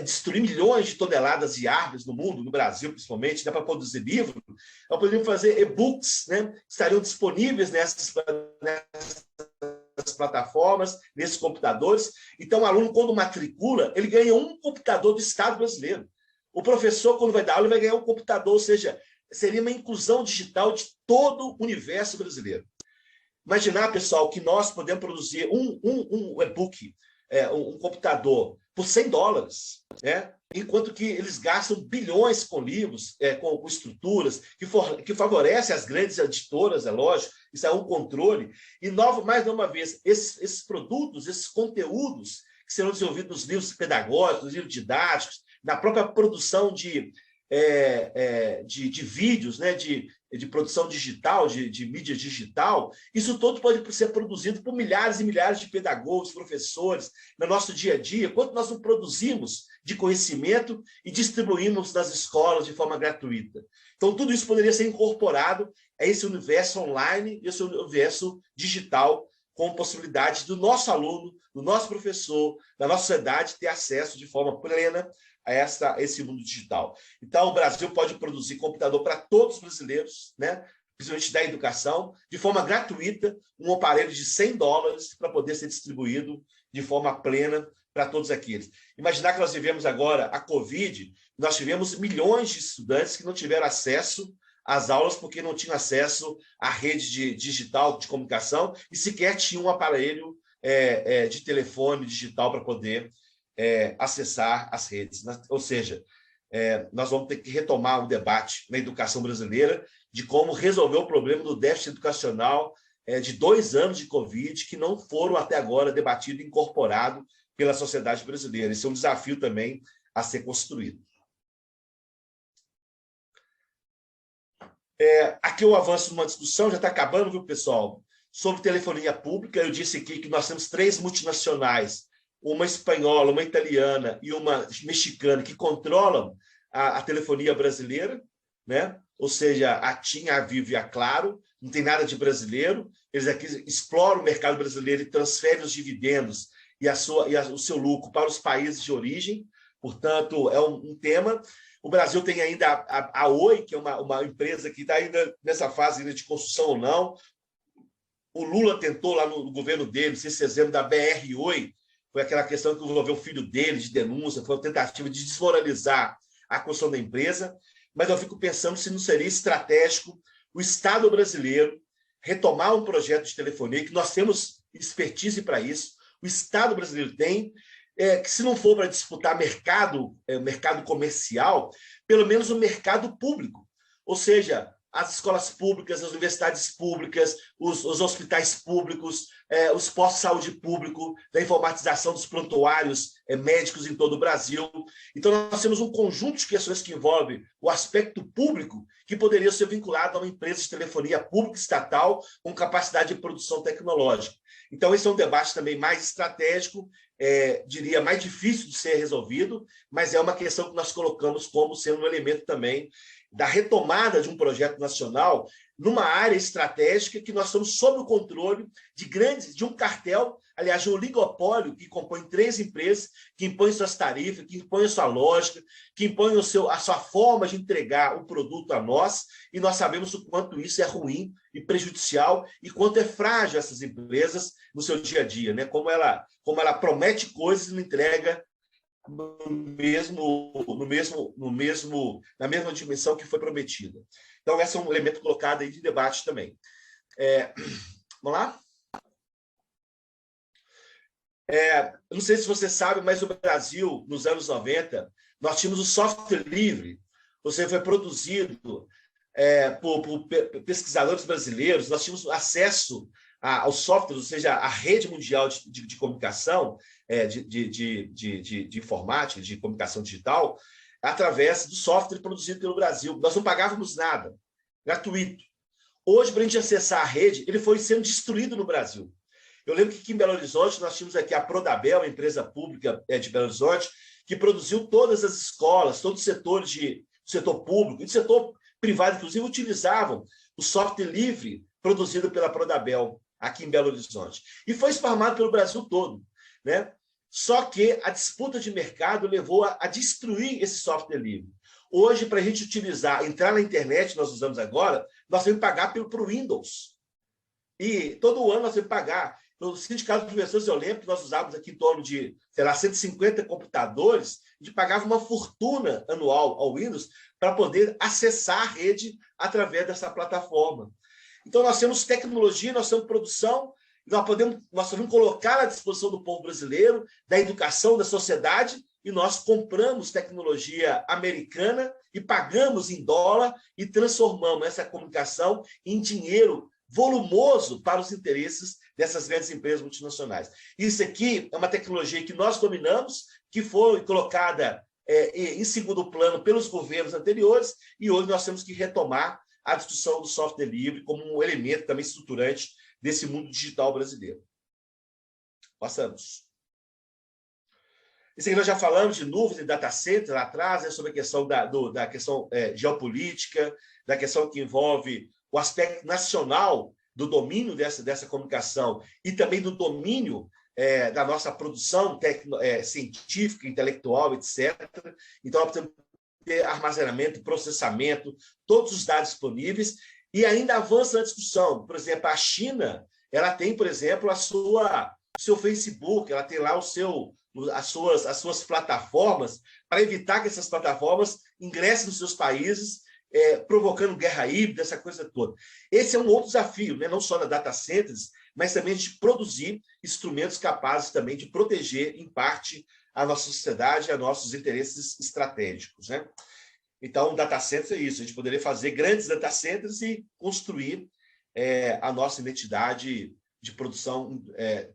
destruir milhões de toneladas de árvores no mundo, no Brasil principalmente, dá para produzir livro, nós poderíamos fazer e-books, né? Que estariam disponíveis nessas plataformas, nesses computadores. Então, o aluno, quando matricula, ele ganha um computador do Estado brasileiro. O professor, quando vai dar aula, ele vai ganhar um computador, ou seja, seria uma inclusão digital de todo o universo brasileiro. Imaginar, pessoal, que nós podemos produzir um e-book, um computador, por $100, né? Enquanto que eles gastam bilhões com livros, com estruturas, que favorecem as grandes editoras, é lógico, isso é um controle. E, mais uma vez, esses produtos, esses conteúdos que serão desenvolvidos nos livros pedagógicos, nos livros didáticos, na própria produção de vídeos, né, de produção digital, de mídia digital, isso todo pode ser produzido por milhares e milhares de pedagogos, professores, no nosso dia a dia. Quanto nós não produzimos de conhecimento e distribuímos nas escolas de forma gratuita. Então, tudo isso poderia ser incorporado a esse universo online, esse universo digital, com possibilidade do nosso aluno, do nosso professor, da nossa sociedade ter acesso de forma plena a esse mundo digital. Então, o Brasil pode produzir computador para todos os brasileiros, né? Principalmente da educação, de forma gratuita, um aparelho de $100 para poder ser distribuído de forma plena para todos aqueles. Imaginar que nós vivemos agora a Covid, nós tivemos milhões de estudantes que não tiveram acesso às aulas porque não tinham acesso à rede digital de comunicação e sequer tinham um aparelho de telefone digital para poder acessar as redes. Ou seja, nós vamos ter que retomar um debate na educação brasileira de como resolver o problema do déficit educacional de 2 anos de Covid, que não foram até agora debatidos e incorporados pela sociedade brasileira. Esse é um desafio também a ser construído. Aqui eu avanço numa discussão, já está acabando, viu, pessoal? Sobre telefonia pública. Eu disse aqui que nós temos 3 multinacionais, uma espanhola, uma italiana e uma mexicana, que controlam a telefonia brasileira, né? Ou seja, a TIM, a Vivo e a Claro, não tem nada de brasileiro, eles aqui exploram o mercado brasileiro e transferem os dividendos e o seu lucro para os países de origem, portanto, é um tema. O Brasil tem ainda a Oi, que é uma empresa que está ainda nessa fase ainda de construção ou não. O Lula tentou lá no governo dele, não sei se vocês lembram da BR Oi, foi aquela questão que envolveu o filho dele de denúncia, foi uma tentativa de desmoralizar a construção da empresa, mas eu fico pensando se não seria estratégico o Estado brasileiro retomar um projeto de telefonia, que nós temos expertise para isso, o Estado brasileiro tem, que se não for para disputar mercado comercial, pelo menos o mercado público, ou seja, as escolas públicas, as universidades públicas, os hospitais públicos, os postos de saúde público, da informatização dos prontuários médicos em todo o Brasil. Então, nós temos um conjunto de questões que envolvem o aspecto público que poderia ser vinculado a uma empresa de telefonia pública estatal com capacidade de produção tecnológica. Então, esse é um debate também mais estratégico, diria mais difícil de ser resolvido, mas é uma questão que nós colocamos como sendo um elemento também da retomada de um projeto nacional numa área estratégica que nós estamos sob o controle de um cartel, aliás, de um oligopólio que compõe 3 empresas, que impõe suas tarifas, que impõe a sua lógica, que impõe a sua forma de entregar o produto a nós, e nós sabemos o quanto isso é ruim e prejudicial e quanto é frágil essas empresas no seu dia a dia, né? Como ela promete coisas e não entrega na mesma dimensão que foi prometida. Então, esse é um elemento colocado aí de debate também. Vamos lá? Não sei se você sabe, mas no Brasil, nos anos 90, nós tínhamos o software livre. Você foi produzido por pesquisadores brasileiros, nós tínhamos acesso ao software, ou seja, à rede mundial de comunicação, de informática, de comunicação digital, através do software produzido pelo Brasil. Nós não pagávamos nada, gratuito. Hoje, para a gente acessar a rede, ele foi sendo destruído no Brasil. Eu lembro que aqui em Belo Horizonte, nós tínhamos aqui a Prodabel, a empresa pública de Belo Horizonte, que produziu todas as escolas, todos os setores do setor público e do setor privado, inclusive, utilizavam o software livre produzido pela Prodabel aqui em Belo Horizonte. E foi esparramado pelo Brasil todo, né? Só que a disputa de mercado levou a destruir esse software livre. Hoje, para a gente entrar na internet, nós usamos agora, nós temos que pagar pelo Windows. E todo ano nós temos que pagar. No Sindicato de Professores, eu lembro que nós usávamos aqui em torno de, 150 computadores, a gente pagava uma fortuna anual ao Windows para poder acessar a rede através dessa plataforma. Então, nós temos tecnologia, nós temos produção, nós podemos colocar à disposição do povo brasileiro, da educação, da sociedade, e nós compramos tecnologia americana e pagamos em dólar e transformamos essa comunicação em dinheiro volumoso para os interesses dessas grandes empresas multinacionais. Isso aqui é uma tecnologia que nós dominamos, que foi colocada em segundo plano pelos governos anteriores, e hoje nós temos que retomar a discussão do software livre como um elemento também estruturante desse mundo digital brasileiro. Passamos. Isso aqui nós já falamos de nuvens e data center lá atrás, sobre a questão da questão geopolítica, da questão que envolve o aspecto nacional do domínio dessa comunicação e também do domínio da nossa produção científica, intelectual, etc. Então, nós precisamos ter armazenamento, processamento, todos os dados disponíveis, e ainda avança na discussão. Por exemplo, a China, ela tem, por exemplo, o seu Facebook, ela tem lá as suas plataformas, para evitar que essas plataformas ingressem nos seus países, provocando guerra híbrida, essa coisa toda. Esse é um outro desafio, né? Não só da data centers, mas também de produzir instrumentos capazes também de proteger, em parte, a nossa sociedade e a nossos interesses estratégicos, né? Então, data centers é isso, a gente poderia fazer grandes data centers e construir a nossa identidade de produção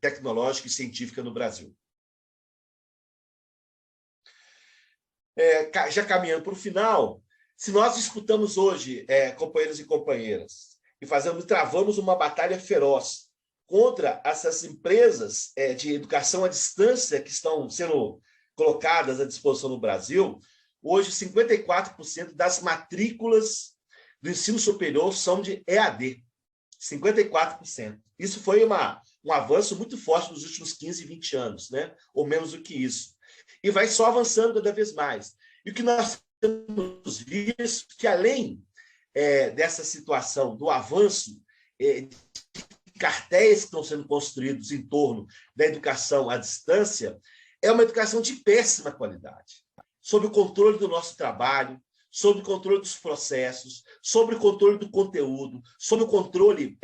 tecnológica e científica no Brasil. Já caminhando para o final, se nós disputamos hoje, companheiros e companheiras, e travamos uma batalha feroz contra essas empresas de educação à distância que estão sendo colocadas à disposição no Brasil, hoje 54% das matrículas do ensino superior são de EAD. 54%. Isso foi um avanço muito forte nos últimos 15, 20 anos, né? Ou menos do que isso. E vai só avançando cada vez mais. E o que nós temos visto que, além dessa situação do avanço de cartéis que estão sendo construídos em torno da educação à distância, é uma educação de péssima qualidade, sob o controle do nosso trabalho, sob o controle dos processos, sob o controle do conteúdo, sob o controle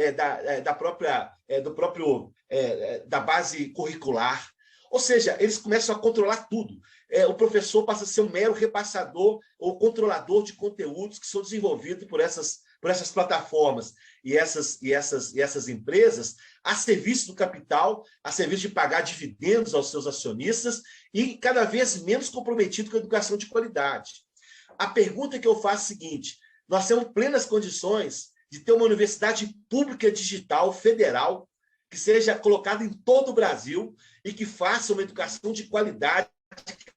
da base curricular. Ou seja, eles começam a controlar tudo. O professor passa a ser um mero repassador ou controlador de conteúdos que são desenvolvidos por essas plataformas e essas empresas a serviço do capital, a serviço de pagar dividendos aos seus acionistas e cada vez menos comprometido com a educação de qualidade. A pergunta que eu faço é a seguinte: nós temos plenas condições de ter uma universidade pública digital federal que seja colocada em todo o Brasil e que faça uma educação de qualidade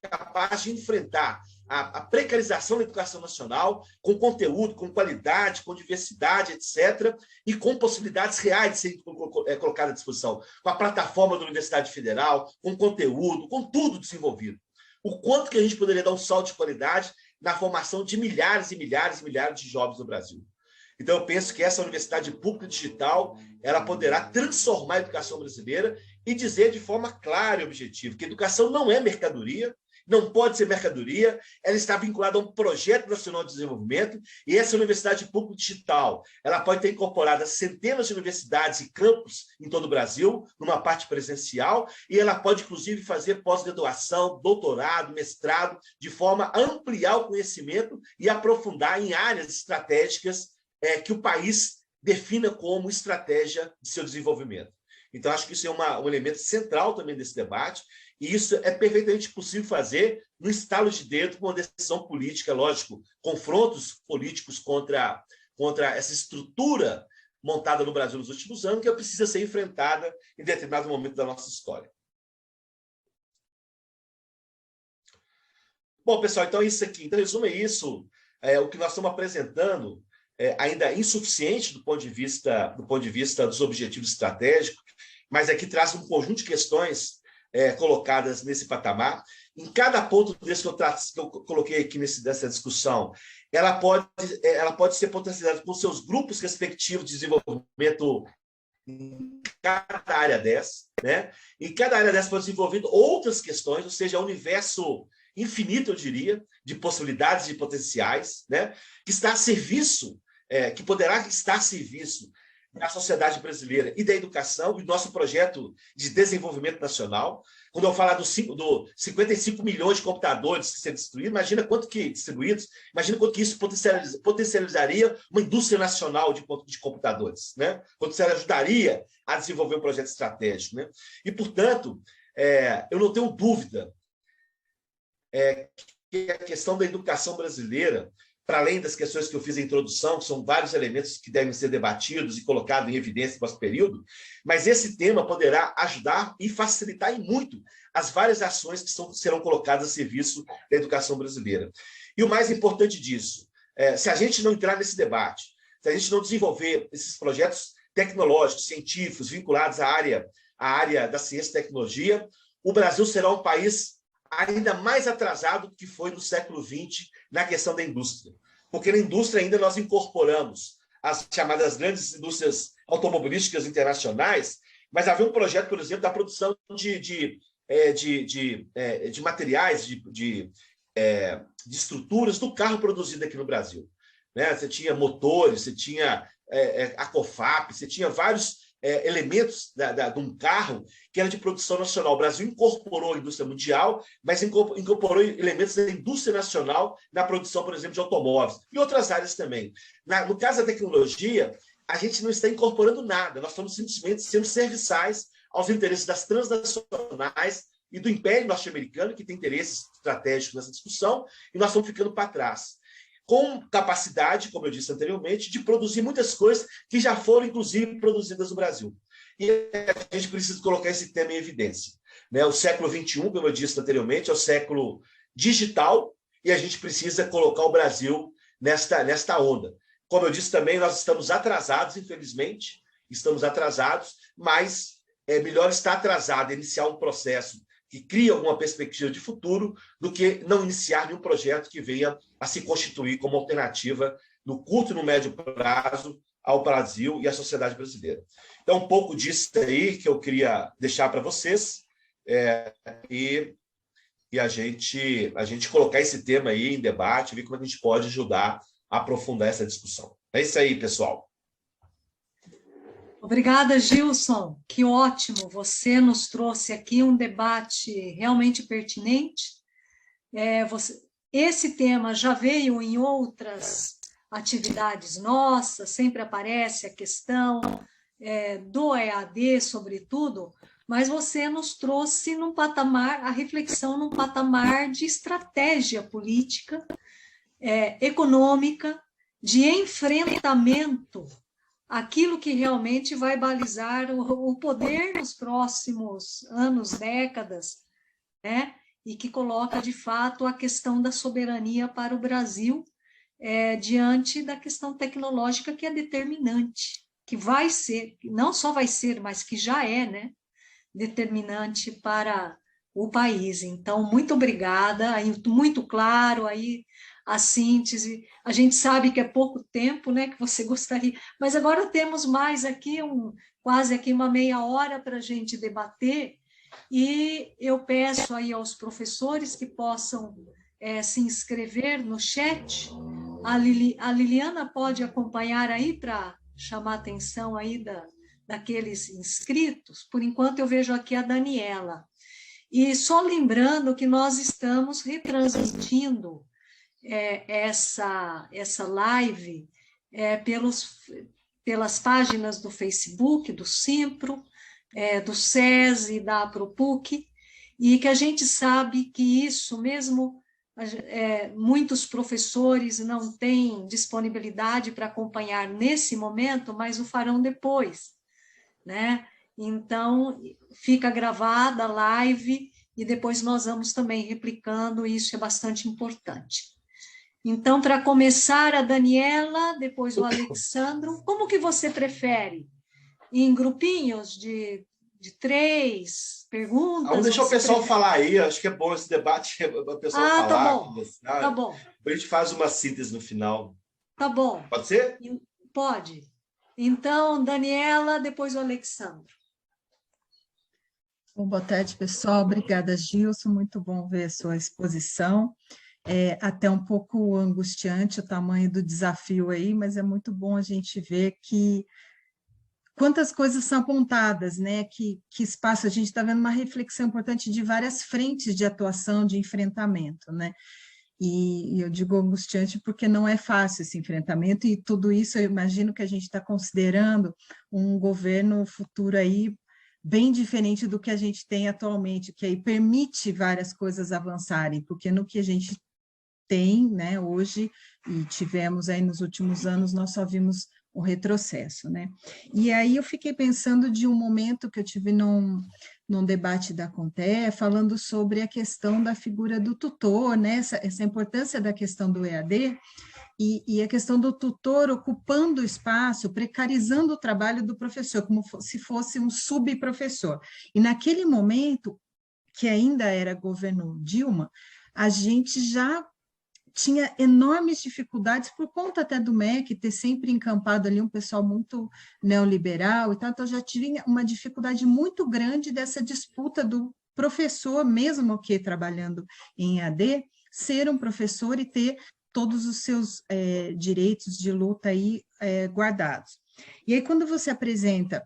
capaz de enfrentar a precarização da educação nacional, com conteúdo, com qualidade, com diversidade, etc., e com possibilidades reais de serem colocadas à disposição, com a plataforma da Universidade Federal, com conteúdo, com tudo desenvolvido. O quanto que a gente poderia dar um salto de qualidade na formação de milhares e milhares e milhares de jovens no Brasil. Então, eu penso que essa universidade pública digital, ela poderá transformar a educação brasileira e dizer de forma clara e objetiva que a educação não é mercadoria, não pode ser mercadoria, ela está vinculada a um projeto nacional de desenvolvimento, e essa universidade pública digital, ela pode ter incorporado centenas de universidades e campos em todo o Brasil, numa parte presencial, e ela pode, inclusive, fazer pós-graduação, doutorado, mestrado, de forma a ampliar o conhecimento e aprofundar em áreas estratégicas que o país defina como estratégia de seu desenvolvimento. Então, acho que isso é um elemento central também desse debate, e isso é perfeitamente possível fazer no estalo de dedo, com uma decisão política, lógico, confrontos políticos contra essa estrutura montada no Brasil nos últimos anos, que precisa ser enfrentada em determinado momento da nossa história. Bom, pessoal, então é isso aqui. Então, resumo é isso. O que nós estamos apresentando ainda é insuficiente do ponto de vista dos objetivos estratégicos, mas aqui traz um conjunto de questões colocadas nesse patamar. Em cada ponto desse que eu coloquei aqui nessa discussão, ela pode ser potencializada com seus grupos respectivos de desenvolvimento em cada área dessa, né? E cada área dessa pode desenvolver outras questões, ou seja, é um universo infinito, eu diria, de possibilidades e potenciais, né? Que está a serviço, que poderá estar a serviço da sociedade brasileira e da educação, e do nosso projeto de desenvolvimento nacional. Quando eu falar dos 55 milhões de computadores que serão distribuídos, imagina quanto que distribuídos, imagina quanto que isso potencializaria uma indústria nacional de computadores, né? Quanto isso ajudaria a desenvolver um projeto estratégico, né? E, portanto, eu não tenho dúvida que a questão da educação brasileira, para além das questões que eu fiz a introdução, que são vários elementos que devem ser debatidos e colocados em evidência no próximo período, mas esse tema poderá ajudar e facilitar em muito as várias ações que serão colocadas a serviço da educação brasileira. E o mais importante disso, se a gente não entrar nesse debate, se a gente não desenvolver esses projetos tecnológicos, científicos, vinculados à área da ciência e tecnologia, o Brasil será um país ainda mais atrasado do que foi no século XX na questão da indústria. Porque na indústria ainda nós incorporamos as chamadas grandes indústrias automobilísticas internacionais, mas havia um projeto, por exemplo, da produção de materiais, de estruturas do carro produzido aqui no Brasil. Né? Você tinha motores, você tinha a COFAP, você tinha vários elementos de um carro que era de produção nacional. O Brasil incorporou a indústria mundial, mas incorporou elementos da indústria nacional na produção, por exemplo, de automóveis e outras áreas também. No caso da tecnologia, a gente não está incorporando nada, nós estamos simplesmente sendo serviçais aos interesses das transnacionais e do Império Norte-Americano, que tem interesses estratégicos nessa discussão, e nós estamos ficando para trás, com capacidade, como eu disse anteriormente, de produzir muitas coisas que já foram, inclusive, produzidas no Brasil. E a gente precisa colocar esse tema em evidência. Né? O século XXI, como eu disse anteriormente, é o século digital, e a gente precisa colocar o Brasil nesta onda. Como eu disse também, nós estamos atrasados, infelizmente, estamos atrasados, mas é melhor estar atrasado e iniciar um processo que cria alguma perspectiva de futuro, do que não iniciar nenhum projeto que venha a se constituir como alternativa no curto e no médio prazo ao Brasil e à sociedade brasileira. Então, um pouco disso aí que eu queria deixar para vocês, e a gente colocar esse tema aí em debate, ver como a gente pode ajudar a aprofundar essa discussão. É isso aí, pessoal. Obrigada, Gilson. Que ótimo. Você nos trouxe aqui um debate realmente pertinente. Esse tema já veio em outras atividades nossas, sempre aparece a questão do EAD, sobretudo, mas você nos trouxe num patamar, a reflexão num patamar de estratégia política, econômica, de enfrentamento, aquilo que realmente vai balizar o poder nos próximos anos, décadas, né? e que coloca, de fato, a questão da soberania para o Brasil, diante da questão tecnológica que é determinante, que vai ser, não só vai ser, mas que já é, né, determinante para o país. Então, muito obrigada, aí, muito claro aí a síntese. A gente sabe que é pouco tempo, né, que você gostaria, mas agora temos mais aqui, quase aqui uma meia hora para a gente debater, e eu peço aí aos professores que possam se inscrever no chat. A Liliana pode acompanhar aí para chamar a atenção aí daqueles inscritos. Por enquanto eu vejo aqui a Daniela. E só lembrando que nós estamos retransmitindo essa live pelas páginas do Facebook, do Simpro, do SESI e da Apropuc, e que a gente sabe que isso mesmo, muitos professores não têm disponibilidade para acompanhar nesse momento, mas o farão depois, né? Então, fica gravada a live e depois nós vamos também replicando, e isso é bastante importante. Então, para começar, a Daniela, depois o Alexandro. Como que você prefere? Em grupinhos de 3 perguntas? Vamos deixar o pessoal falar aí, acho que é bom esse debate, o pessoal falar. Tá bom, conversar. Tá bom. Depois a gente faz uma síntese no final. Tá bom. Pode ser? Pode. Então, Daniela, depois o Alexandro. Bom, boa tarde, pessoal. Obrigada, Gilson. Muito bom ver a sua exposição. É até um pouco angustiante o tamanho do desafio aí, mas é muito bom a gente ver que quantas coisas são apontadas, né? Que espaço, a gente está vendo uma reflexão importante de várias frentes de atuação, de enfrentamento, né? E eu digo angustiante porque não é fácil esse enfrentamento, e tudo isso eu imagino que a gente está considerando um governo futuro aí bem diferente do que a gente tem atualmente, que aí permite várias coisas avançarem, porque no que a gente tem, né, hoje, e tivemos aí nos últimos anos, nós só vimos o retrocesso, né? E aí eu fiquei pensando de um momento que eu tive num debate da Conté, falando sobre a questão da figura do tutor, né? Essa importância da questão do EAD, e a questão do tutor ocupando o espaço, precarizando o trabalho do professor, como se fosse um subprofessor. E naquele momento, que ainda era governo Dilma, a gente já tinha enormes dificuldades por conta até do MEC ter sempre encampado ali um pessoal muito neoliberal e tal, então já tinha uma dificuldade muito grande dessa disputa do professor, mesmo que trabalhando em EAD, ser um professor e ter todos os seus direitos de luta aí guardados. E aí, quando você apresenta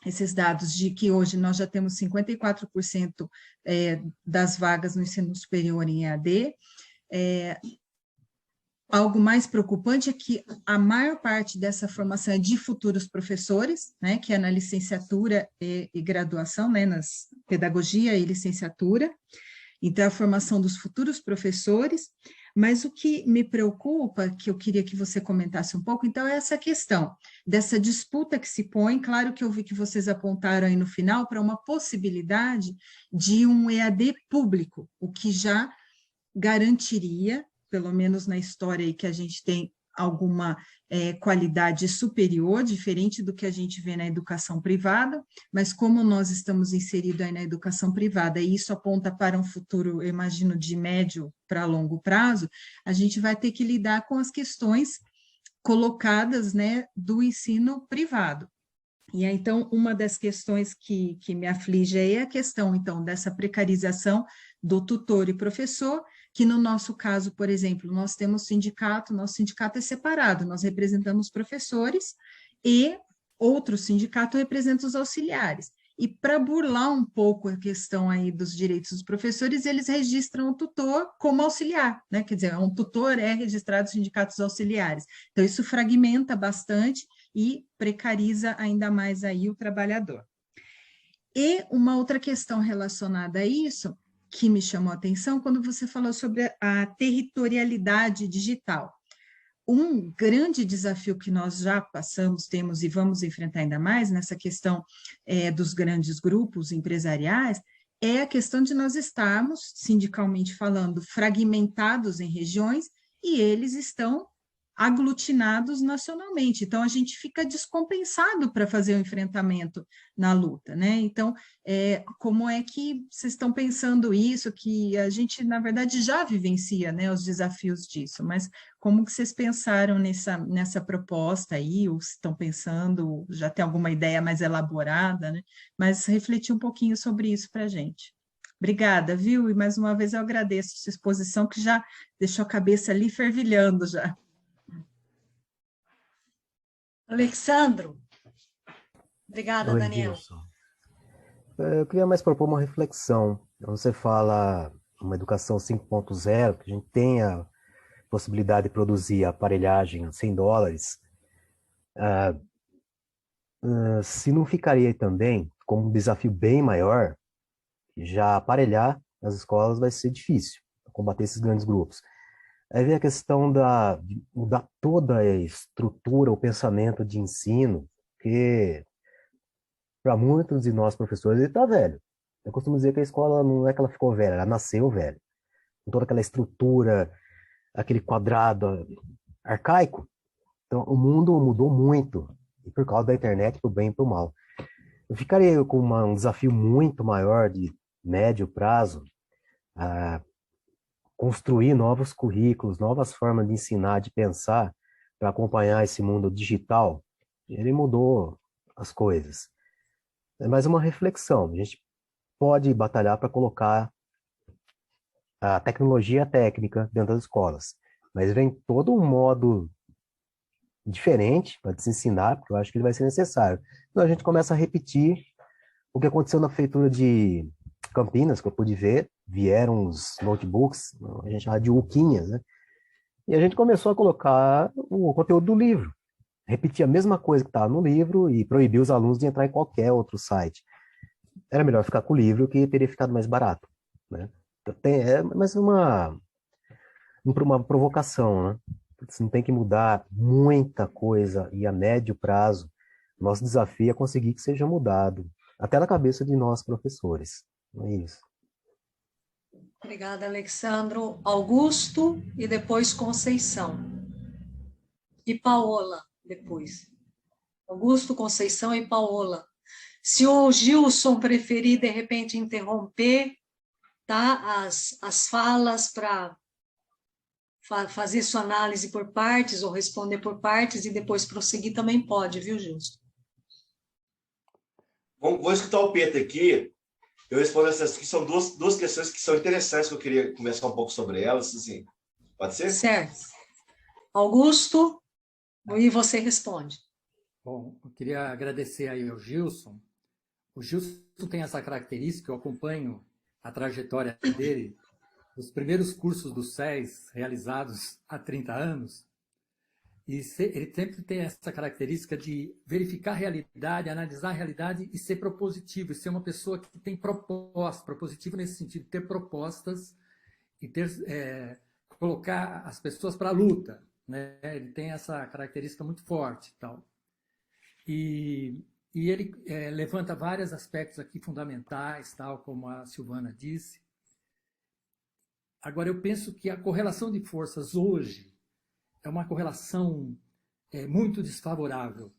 esses dados de que hoje nós já temos 54% das vagas no ensino superior em EAD, algo mais preocupante é que a maior parte dessa formação é de futuros professores, né, que é na licenciatura e graduação, né, nas pedagogia e licenciatura, então a formação dos futuros professores, mas o que me preocupa, que eu queria que você comentasse um pouco, então é essa questão dessa disputa que se põe, claro que eu vi que vocês apontaram aí no final para uma possibilidade de um EAD público, o que já garantiria, pelo menos na história aí que a gente tem alguma qualidade superior, diferente do que a gente vê na educação privada, mas como nós estamos inseridos aí na educação privada, e isso aponta para um futuro, eu imagino, de médio para longo prazo, a gente vai ter que lidar com as questões colocadas, né, do ensino privado. E aí, então, uma das questões que me aflige aí é a questão, então, dessa precarização do tutor e professor, que no nosso caso, por exemplo, nós temos sindicato, nosso sindicato é separado, nós representamos professores e outro sindicato representa os auxiliares. E para burlar um pouco a questão aí dos direitos dos professores, eles registram o tutor como auxiliar, né? Quer dizer, um tutor é registrado nos sindicatos auxiliares. Então, isso fragmenta bastante e precariza ainda mais aí o trabalhador. E uma outra questão relacionada a isso, que me chamou a atenção, quando você falou sobre a territorialidade digital. Um grande desafio que nós já passamos, temos e vamos enfrentar ainda mais nessa questão dos grandes grupos empresariais, é a questão de nós estarmos, sindicalmente falando, fragmentados em regiões, e eles estão aglutinados nacionalmente. Então, a gente fica descompensado para fazer o enfrentamento na luta, né? Então, como é que vocês estão pensando isso, que a gente, na verdade, já vivencia, né, os desafios disso, mas como que vocês pensaram nessa proposta aí, ou se estão pensando, já tem alguma ideia mais elaborada, né? Mas refletir um pouquinho sobre isso para a gente. Obrigada, viu? E mais uma vez eu agradeço a sua exposição, que já deixou a cabeça ali fervilhando já. Alexandro. Obrigada, Oi, Daniel. Gilson. Eu queria mais propor uma reflexão. Você fala uma educação 5.0, que a gente tem a possibilidade de produzir aparelhagem a $100. Se não ficaria aí também como um desafio bem maior, já aparelhar nas escolas vai ser difícil, combater esses grandes grupos. Aí vem a questão de mudar toda a estrutura, o pensamento de ensino, que para muitos de nós professores ele está velho. Eu costumo dizer que a escola não é que ela ficou velha, ela nasceu velha. Com toda aquela estrutura, aquele quadrado arcaico. Então, o mundo mudou muito, e por causa da internet, para o bem e para o mal. Eu ficaria com um desafio muito maior de médio prazo, a construir novos currículos, novas formas de ensinar, de pensar, para acompanhar esse mundo digital. Ele mudou as coisas. É mais uma reflexão. A gente pode batalhar para colocar a tecnologia técnica dentro das escolas, mas vem todo um modo diferente para se ensinar, porque eu acho que ele vai ser necessário. Então a gente começa a repetir o que aconteceu na prefeitura de Campinas, que eu pude ver, vieram os notebooks, a gente chama de uquinhas, né? E a gente começou a colocar o conteúdo do livro, repetir a mesma coisa que estava no livro e proibir os alunos de entrar em qualquer outro site. Era melhor ficar com o livro, que teria ficado mais barato, né? Então, mas uma provocação, né? Você não tem que mudar muita coisa e a médio prazo, nosso desafio é conseguir que seja mudado, até na cabeça de nós professores. É isso. Obrigada, Alexandro. Augusto e depois Conceição. E Paola depois. Augusto, Conceição e Paola. Se o Gilson preferir, de repente, interromper, tá? As falas para fazer sua análise por partes ou responder por partes e depois prosseguir também pode, viu, Gilson? Vou escutar o Pedro aqui. Eu respondo essas que são duas questões que são interessantes, que eu queria conversar um pouco sobre elas. Assim. Pode ser? Certo. Augusto, e você responde. Bom, eu queria agradecer aí ao Gilson. O Gilson tem essa característica, eu acompanho a trajetória dele, os primeiros cursos do SES realizados há 30 anos, e ele sempre tem essa característica de verificar a realidade, analisar a realidade e ser propositivo, e ser uma pessoa que tem proposta, propositivo nesse sentido, ter propostas e colocar as pessoas para a luta, né? Ele tem essa característica muito forte. Tal. E ele levanta vários aspectos aqui fundamentais, tal como a Silvana disse. Agora, eu penso que a correlação de forças hoje é uma correlação muito desfavorável,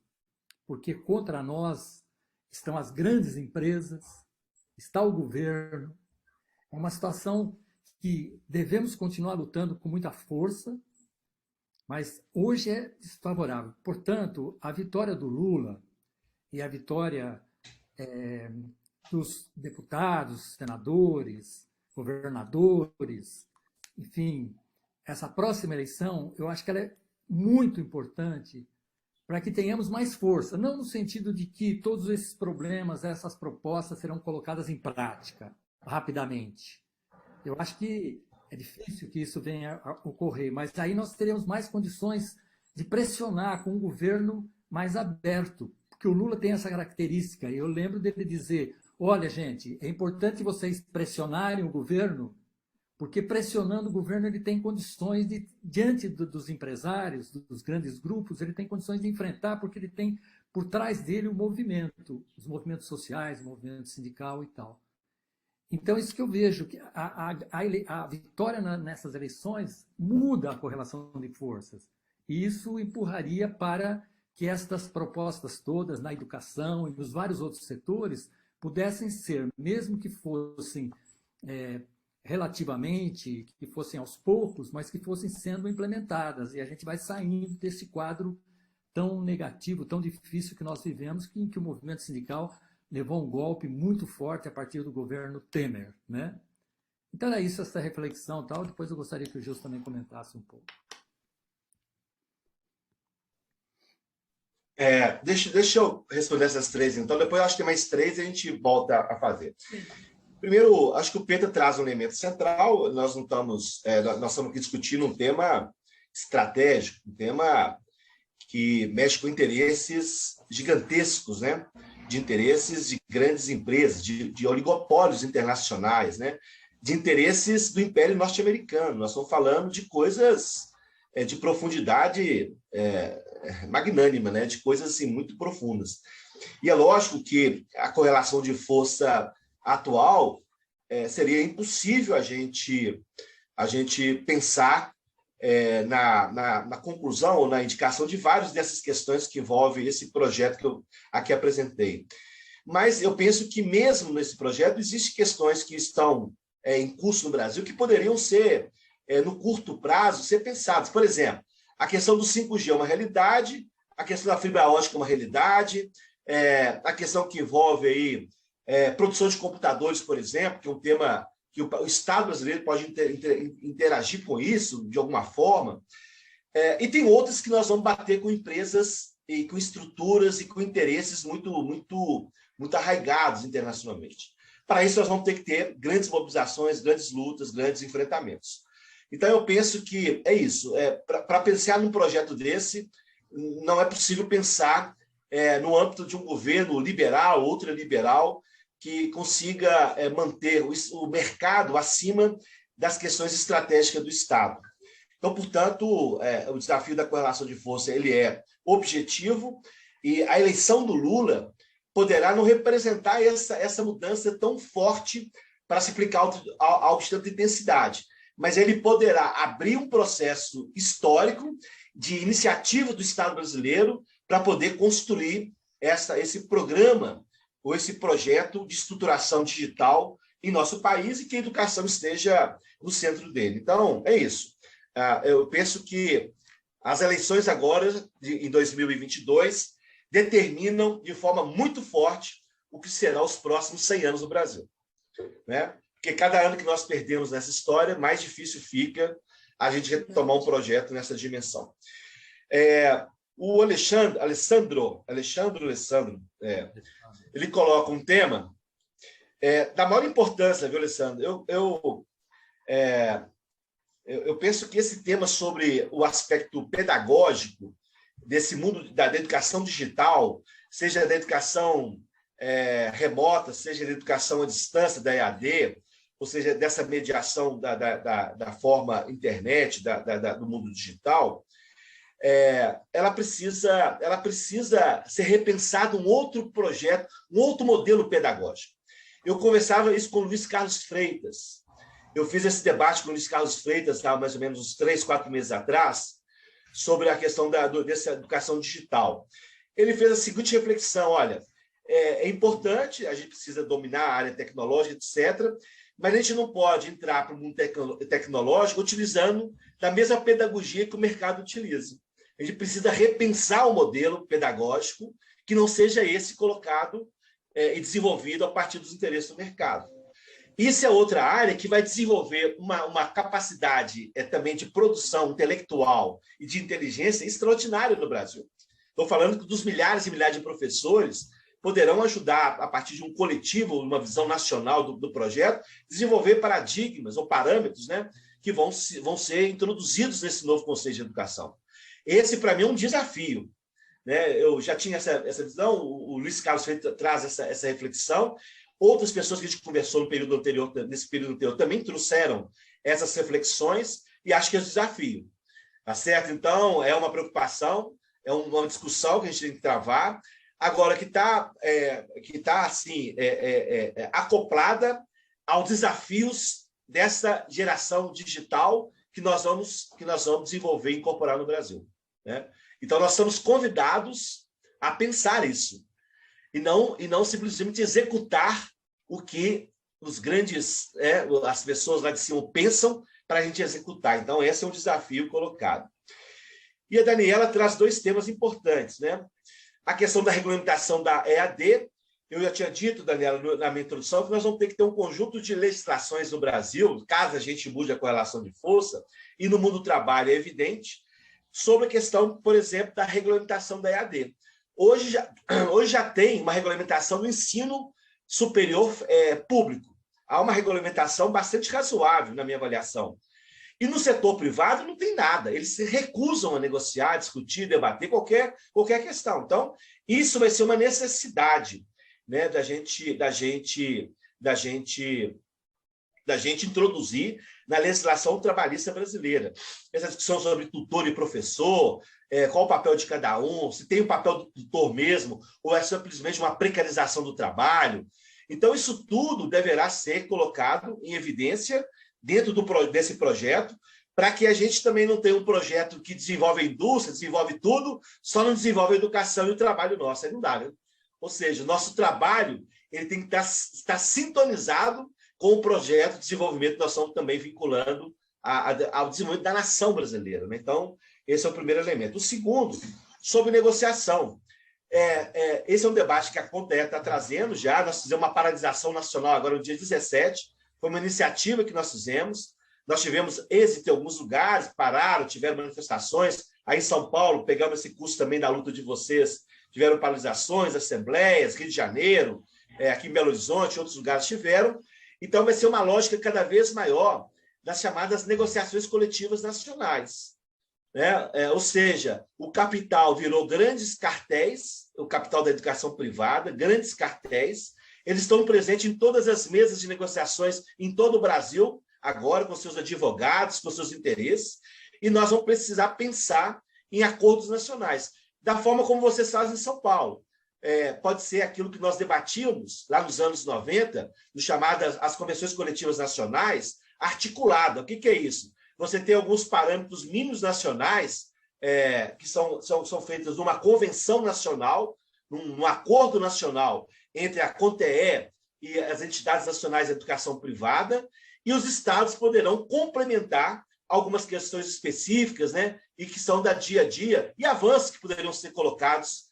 porque contra nós estão as grandes empresas, está o governo. É uma situação que devemos continuar lutando com muita força, mas hoje é desfavorável. Portanto, a vitória do Lula e a vitória dos deputados, senadores, governadores, enfim, essa próxima eleição, eu acho que ela é muito importante para que tenhamos mais força, não no sentido de que todos esses problemas, essas propostas serão colocadas em prática rapidamente. Eu acho que é difícil que isso venha a ocorrer, mas aí nós teremos mais condições de pressionar com um governo mais aberto, porque o Lula tem essa característica, e eu lembro dele dizer, olha, gente, é importante vocês pressionarem o governo, porque pressionando o governo ele tem condições de, diante dos empresários, dos grandes grupos, ele tem condições de enfrentar, porque ele tem por trás dele o movimento, os movimentos sociais, o movimento sindical e tal. Então, isso que eu vejo, que a vitória nessas eleições muda a correlação de forças. E isso empurraria para que estas propostas todas na educação e nos vários outros setores pudessem ser, mesmo que fossem relativamente, que fossem aos poucos, mas que fossem sendo implementadas. E a gente vai saindo desse quadro tão negativo, tão difícil que nós vivemos, em que o movimento sindical levou um golpe muito forte a partir do governo Temer, né? Então é isso, essa reflexão tal. Depois eu gostaria que o Gilson também comentasse um pouco. Deixa eu responder essas três, então. Depois eu acho que tem mais três e a gente volta a fazer. Primeiro, acho que o Peter traz um elemento central. Nós estamos aqui discutindo um tema estratégico, um tema que mexe com interesses gigantescos, né? De interesses de grandes empresas, de oligopólios internacionais, né? De interesses do Império Norte-Americano. Nós estamos falando de coisas de profundidade magnânima, né? De coisas assim, muito profundas. E é lógico que a correlação de força atual seria impossível a gente pensar na conclusão ou na indicação de várias dessas questões que envolvem esse projeto que eu aqui apresentei. Mas eu penso que mesmo nesse projeto existem questões que estão em curso no Brasil que poderiam ser, no curto prazo, ser pensadas. Por exemplo, a questão do 5G é uma realidade, a questão da fibra ótica é uma realidade, a questão que envolve aí, produção de computadores, por exemplo, que é um tema que o Estado brasileiro pode interagir com isso de alguma forma. E tem outras que nós vamos bater com empresas e com estruturas e com interesses muito, muito, muito arraigados internacionalmente. Para isso, nós vamos ter que ter grandes mobilizações, grandes lutas, grandes enfrentamentos. Então, eu penso que é isso. Para pensar num projeto desse, não é possível pensar no âmbito de um governo liberal, ultraliberal, que consiga manter o mercado acima das questões estratégicas do Estado. Então, portanto, o desafio da correlação de força ele é objetivo e a eleição do Lula poderá não representar essa mudança tão forte para se aplicar algo de tanta intensidade, mas ele poderá abrir um processo histórico de iniciativa do Estado brasileiro para poder construir esse programa ou esse projeto de estruturação digital em nosso país e que a educação esteja no centro dele. Então, é isso. Eu penso que as eleições agora, em 2022, determinam de forma muito forte o que serão os próximos 100 anos no Brasil. Né? Porque cada ano que nós perdemos nessa história, mais difícil fica a gente retomar um projeto nessa dimensão. O Alessandro, ele coloca um tema da maior importância, viu, Alessandro? Eu penso que esse tema sobre o aspecto pedagógico desse mundo da educação digital, seja da educação remota, seja da educação à distância, da EAD, ou seja, dessa mediação da forma internet, do mundo digital, ela precisa ser repensado um outro projeto, um outro modelo pedagógico. Eu conversava isso com o Luiz Carlos Freitas. Eu fiz esse debate com o Luiz Carlos Freitas há mais ou menos uns 3, 4 meses atrás, sobre a questão dessa educação digital. Ele fez a seguinte reflexão: olha, é importante, a gente precisa dominar a área tecnológica, etc., mas a gente não pode entrar para o mundo tecnológico utilizando da mesma pedagogia que o mercado utiliza. A gente precisa repensar o modelo pedagógico que não seja esse colocado e desenvolvido a partir dos interesses do mercado. Isso é outra área que vai desenvolver uma capacidade também de produção intelectual e de inteligência extraordinária no Brasil. Estou falando dos milhares e milhares de professores poderão ajudar, a partir de um coletivo, uma visão nacional do projeto, desenvolver paradigmas ou parâmetros, né, que vão ser introduzidos nesse novo conceito de educação. Esse, para mim, é um desafio. Né? Eu já tinha essa visão, o Luiz Carlos Freitas traz essa reflexão, outras pessoas que a gente conversou nesse período anterior também trouxeram essas reflexões e acho que é um desafio. Tá certo? Então, é uma preocupação, é uma discussão que a gente tem que travar. Agora, que está assim, acoplada aos desafios dessa geração digital que nós vamos desenvolver e incorporar no Brasil, né? Então, nós somos convidados a pensar isso, e não simplesmente executar o que as pessoas lá de cima pensam para a gente executar. Então, esse é um desafio colocado. E a Daniela traz 2 temas importantes, né? A questão da regulamentação da EAD. Eu já tinha dito, Daniela, na minha introdução, que nós vamos ter que ter um conjunto de legislações no Brasil, caso a gente mude a correlação de força, e no mundo do trabalho é evidente, sobre a questão, por exemplo, da regulamentação da EAD. Hoje já tem uma regulamentação do ensino superior público. Há uma regulamentação bastante razoável, na minha avaliação. E no setor privado não tem nada. Eles se recusam a negociar, discutir, debater qualquer questão. Então, isso vai ser uma necessidade, né, da gente introduzir na legislação trabalhista brasileira. Essa discussão sobre tutor e professor, qual o papel de cada um, se tem o papel do tutor mesmo, ou é simplesmente uma precarização do trabalho. Então, isso tudo deverá ser colocado em evidência dentro desse projeto, para que a gente também não tenha um projeto que desenvolve a indústria, desenvolve tudo, só não desenvolve a educação e o trabalho nosso. Aí não dá, né? Ou seja, o nosso trabalho ele tem que estar sintonizado com o projeto de desenvolvimento que nós estamos também vinculando ao desenvolvimento da nação brasileira, né? Então, esse é o primeiro elemento. O segundo, sobre negociação. Esse é um debate que a CONTE está trazendo já. Nós fizemos uma paralisação nacional agora no dia 17, foi uma iniciativa que nós fizemos. Nós tivemos êxito em alguns lugares, pararam, tiveram manifestações. Aí em São Paulo, pegamos esse curso também da luta de vocês, tiveram paralisações, assembleias, Rio de Janeiro, aqui em Belo Horizonte, outros lugares tiveram. Então, vai ser uma lógica cada vez maior das chamadas negociações coletivas nacionais, né? Ou seja, o capital virou grandes cartéis, o capital da educação privada, grandes cartéis. Eles estão presentes em todas as mesas de negociações em todo o Brasil, agora com seus advogados, com seus interesses, e nós vamos precisar pensar em acordos nacionais, da forma como vocês fazem em São Paulo. Pode ser aquilo que nós debatíamos lá nos anos 90, no chamadas as convenções coletivas nacionais, articulada. O que é isso? Você tem alguns parâmetros mínimos nacionais que são feitos numa convenção nacional, num acordo nacional entre a CONTE e as entidades nacionais de educação privada, e os estados poderão complementar algumas questões específicas, né, e que são da dia a dia, e avanços que poderiam ser colocados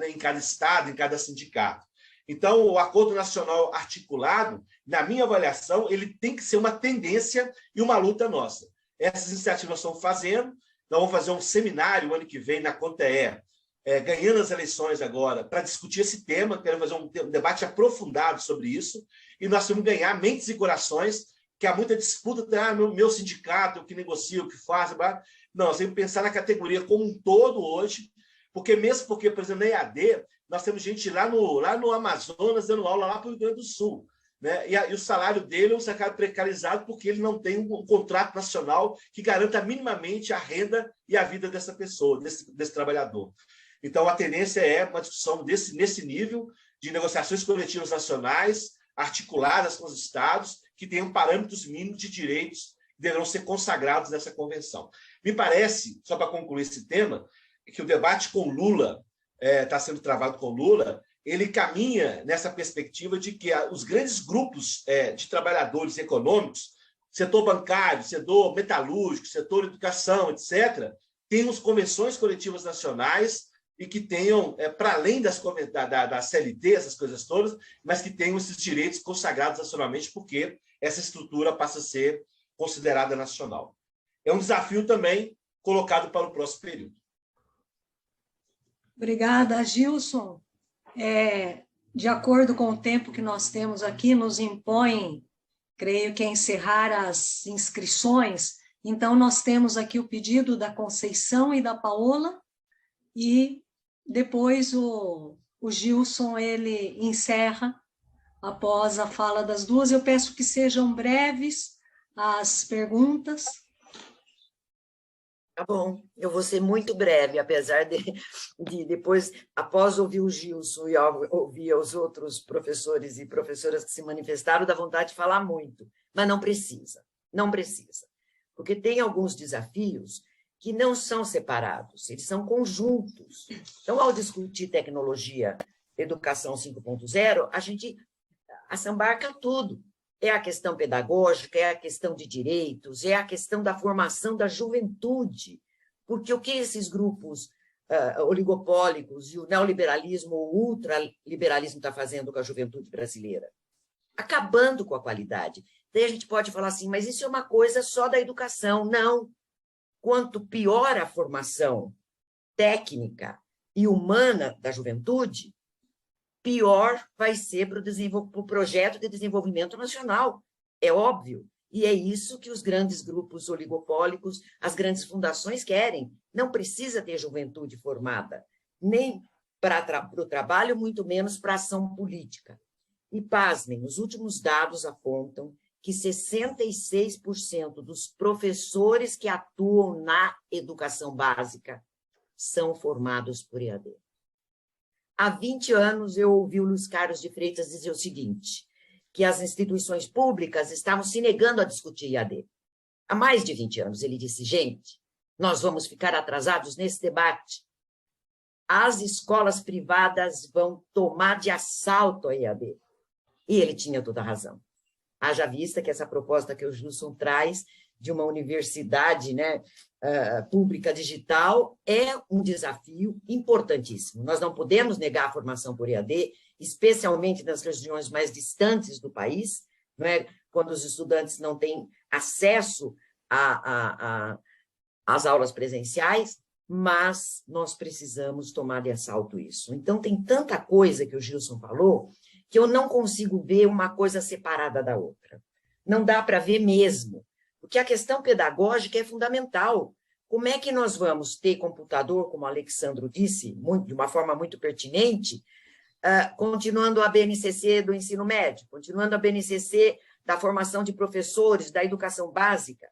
em cada estado, em cada sindicato. Então, o acordo nacional articulado, na minha avaliação, ele tem que ser uma tendência e uma luta nossa. Essas iniciativas nós estamos fazendo. Nós vamos fazer um seminário o ano que vem na CONTE, ganhando as eleições agora, para discutir esse tema. Quero fazer um debate aprofundado sobre isso, e nós temos que ganhar mentes e corações, que há muita disputa, meu sindicato, o que negocia, o que faz. Não, nós temos que pensar na categoria como um todo hoje, por exemplo, na EAD, nós temos gente lá no Amazonas dando aula lá para o Rio Grande do Sul, né? E o salário dele é um salário precarizado porque ele não tem um contrato nacional que garanta minimamente a renda e a vida dessa pessoa, desse trabalhador. Então, a tendência é uma discussão nesse nível de negociações coletivas nacionais, articuladas com os estados, que tenham parâmetros mínimos de direitos que deverão ser consagrados nessa convenção. Me parece, só para concluir esse tema, que o debate com Lula, está sendo travado com Lula, ele caminha nessa perspectiva de que os grandes grupos de trabalhadores econômicos, setor bancário, setor metalúrgico, setor educação, etc., tenham convenções coletivas nacionais e que tenham, para além da CLT, essas coisas todas, mas que tenham esses direitos consagrados nacionalmente, porque essa estrutura passa a ser considerada nacional. É um desafio também colocado para o próximo período. Obrigada, Gilson. De acordo com o tempo que nós temos aqui, nos impõe, creio que, encerrar as inscrições. Então, nós temos aqui o pedido da Conceição e da Paola, e depois o Gilson ele encerra após a fala das duas. Eu peço que sejam breves as perguntas. Tá bom, eu vou ser muito breve, apesar de depois, após ouvir o Gilson e ouvir os outros professores e professoras que se manifestaram, dá vontade de falar muito, mas não precisa, não precisa, porque tem alguns desafios que não são separados, eles são conjuntos. Então, ao discutir tecnologia, educação 5.0, a gente assambarca tudo. É a questão pedagógica, é a questão de direitos, é a questão da formação da juventude. Porque o que esses grupos oligopólicos e o neoliberalismo ou ultraliberalismo está fazendo com a juventude brasileira? Acabando com a qualidade. Daí a gente pode falar assim, mas isso é uma coisa só da educação. Não. Quanto pior a formação técnica e humana da juventude, pior vai ser para o projeto de desenvolvimento nacional. É óbvio. E é isso que os grandes grupos oligopólicos, as grandes fundações querem. Não precisa ter juventude formada, nem para o trabalho, muito menos para a ação política. E, pasmem, os últimos dados apontam que 66% dos professores que atuam na educação básica são formados por EAD. Há 20 anos, eu ouvi o Luiz Carlos de Freitas dizer o seguinte, que as instituições públicas estavam se negando a discutir IAD. Há mais de 20 anos, ele disse, gente, nós vamos ficar atrasados nesse debate. As escolas privadas vão tomar de assalto a IAD. E ele tinha toda a razão. Haja vista que essa proposta que o Gilson traz de uma universidade, né, pública digital é um desafio importantíssimo. Nós não podemos negar a formação por EAD, especialmente nas regiões mais distantes do país, não é? Quando os estudantes não têm acesso às aulas presenciais, mas nós precisamos tomar de assalto isso. Então, tem tanta coisa que o Gilson falou que eu não consigo ver uma coisa separada da outra. Não dá para ver mesmo. Porque a questão pedagógica é fundamental. Como é que nós vamos ter computador, como o Alexandro disse, de uma forma muito pertinente, continuando a BNCC do ensino médio, continuando a BNCC da formação de professores, da educação básica,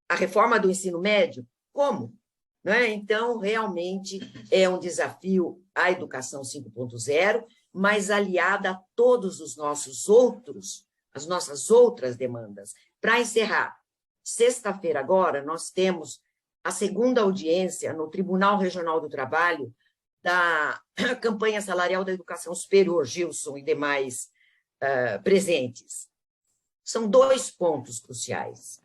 a reforma do ensino médio? Como? Não é? Então, realmente, é um desafio a educação 5.0, mas aliada a todos os nossos as nossas outras demandas. Para encerrar, sexta-feira agora, nós temos a segunda audiência no Tribunal Regional do Trabalho da campanha salarial da educação superior, Gilson e demais presentes. São 2 pontos cruciais.